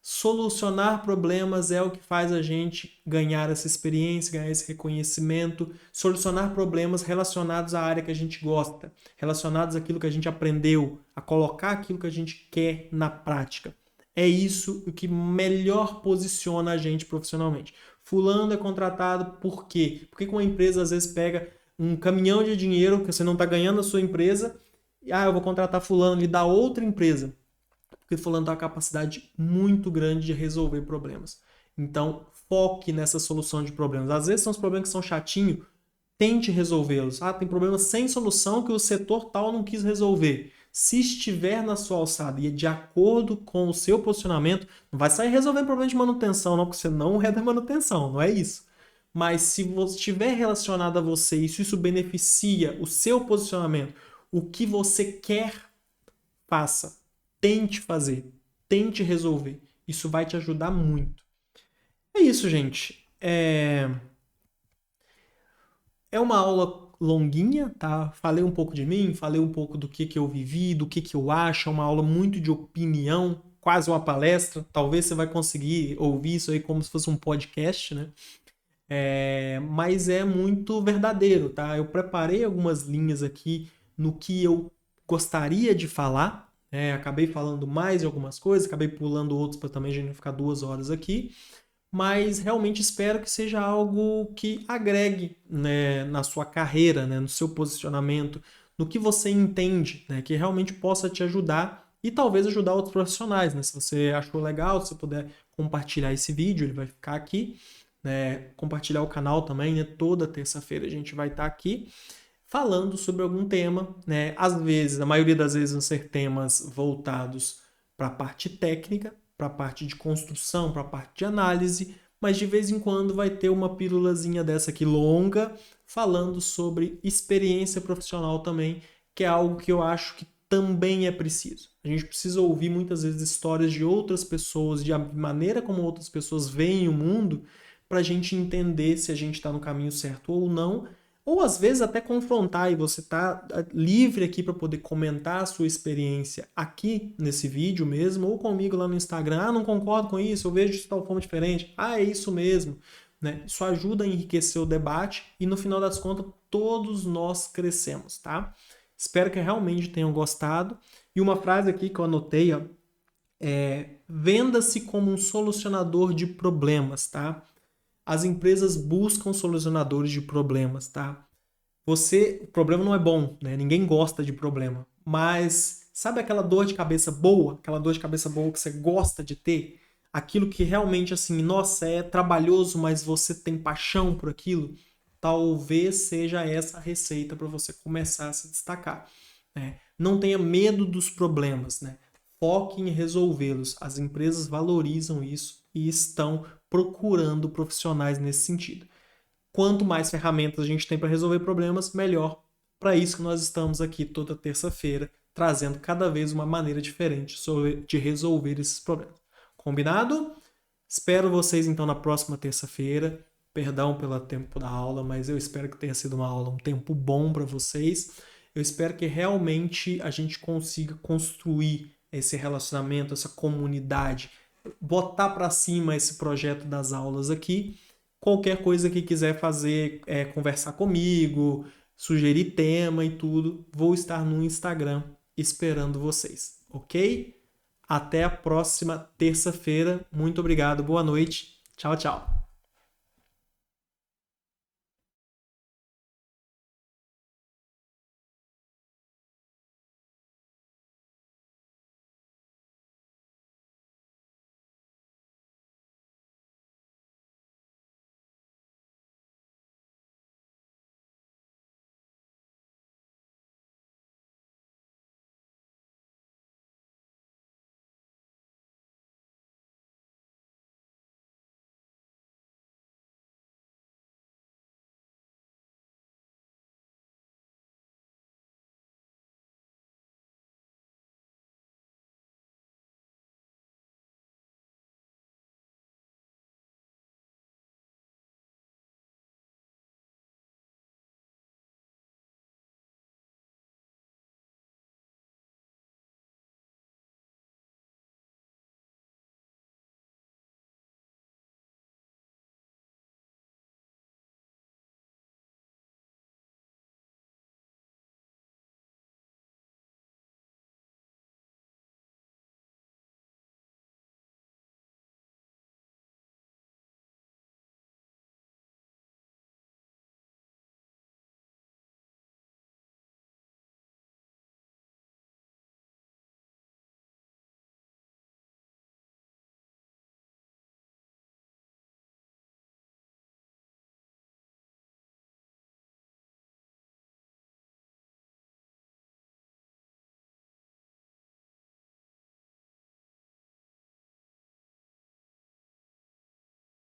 Solucionar problemas é o que faz a gente ganhar essa experiência, ganhar esse reconhecimento, solucionar problemas relacionados à área que a gente gosta, relacionados àquilo que a gente aprendeu, a colocar aquilo que a gente quer na prática. É isso o que melhor posiciona a gente profissionalmente. Fulano é contratado por quê? Por que uma empresa às vezes pega um caminhão de dinheiro que você não está ganhando na sua empresa e eu vou contratar fulano e dá outra empresa? Porque fulano tem uma capacidade muito grande de resolver problemas. Então, foque nessa solução de problemas. Às vezes são os problemas que são chatinhos, tente resolvê-los. Tem problemas sem solução que o setor tal não quis resolver. Se estiver na sua alçada e de acordo com o seu posicionamento, não vai sair resolvendo problema de manutenção, não, porque você não é da manutenção, não é isso. Mas se você estiver relacionado a você e se isso beneficia o seu posicionamento, o que você quer, faça. Tente fazer, tente resolver. Isso vai te ajudar muito. É isso, gente. É uma aula longuinha, tá? Falei um pouco de mim, falei um pouco do que eu vivi, do que eu acho. É uma aula muito de opinião, quase uma palestra. Talvez você vai conseguir ouvir isso aí como se fosse um podcast, né? mas é muito verdadeiro, tá? Eu preparei algumas linhas aqui no que eu gostaria de falar, acabei falando mais de algumas coisas, acabei pulando outros para também a gente não ficar 2 horas aqui, mas realmente espero que seja algo que agregue, né, na sua carreira, né, no seu posicionamento, no que você entende, né, que realmente possa te ajudar e talvez ajudar outros profissionais, né? Se você achou legal, se você puder compartilhar esse vídeo, ele vai ficar aqui, né? Compartilhar o canal também, né? Toda terça-feira a gente vai estar aqui falando sobre algum tema, né? Às vezes, a maioria das vezes vão ser temas voltados para a parte técnica, para a parte de construção, para a parte de análise, mas de vez em quando vai ter uma pílulazinha dessa aqui longa, falando sobre experiência profissional também, que é algo que eu acho que também é preciso. A gente precisa ouvir muitas vezes histórias de outras pessoas, de a maneira como outras pessoas veem o mundo, para a gente entender se a gente está no caminho certo ou não, ou às vezes até confrontar, e você está livre aqui para poder comentar a sua experiência aqui nesse vídeo mesmo, ou comigo lá no Instagram. Ah, não concordo com isso, eu vejo de tal forma diferente. Ah, é isso mesmo. Né? Isso ajuda a enriquecer o debate e no final das contas todos nós crescemos, tá? Espero que realmente tenham gostado. E uma frase aqui que eu anotei, ó, venda-se como um solucionador de problemas, tá? As empresas buscam solucionadores de problemas, tá? O problema não é bom, né? Ninguém gosta de problema. Mas sabe aquela dor de cabeça boa? Aquela dor de cabeça boa que você gosta de ter? Aquilo que realmente, assim, nossa, é trabalhoso, mas você tem paixão por aquilo? Talvez seja essa a receita para você começar a se destacar, né? Não tenha medo dos problemas, né? Foque em resolvê-los. As empresas valorizam isso e estão procurando profissionais nesse sentido. Quanto mais ferramentas a gente tem para resolver problemas, melhor. Para isso que nós estamos aqui toda terça-feira, trazendo cada vez uma maneira diferente de resolver esses problemas. Combinado? Espero vocês então na próxima terça-feira. Perdão pelo tempo da aula, mas eu espero que tenha sido uma aula, um tempo bom para vocês. Eu espero que realmente a gente consiga construir esse relacionamento, essa comunidade, botar para cima esse projeto das aulas aqui. Qualquer coisa que quiser fazer, conversar comigo, sugerir tema e tudo, vou estar no Instagram esperando vocês, ok? Até a próxima terça-feira. Muito obrigado, boa noite. Tchau, tchau.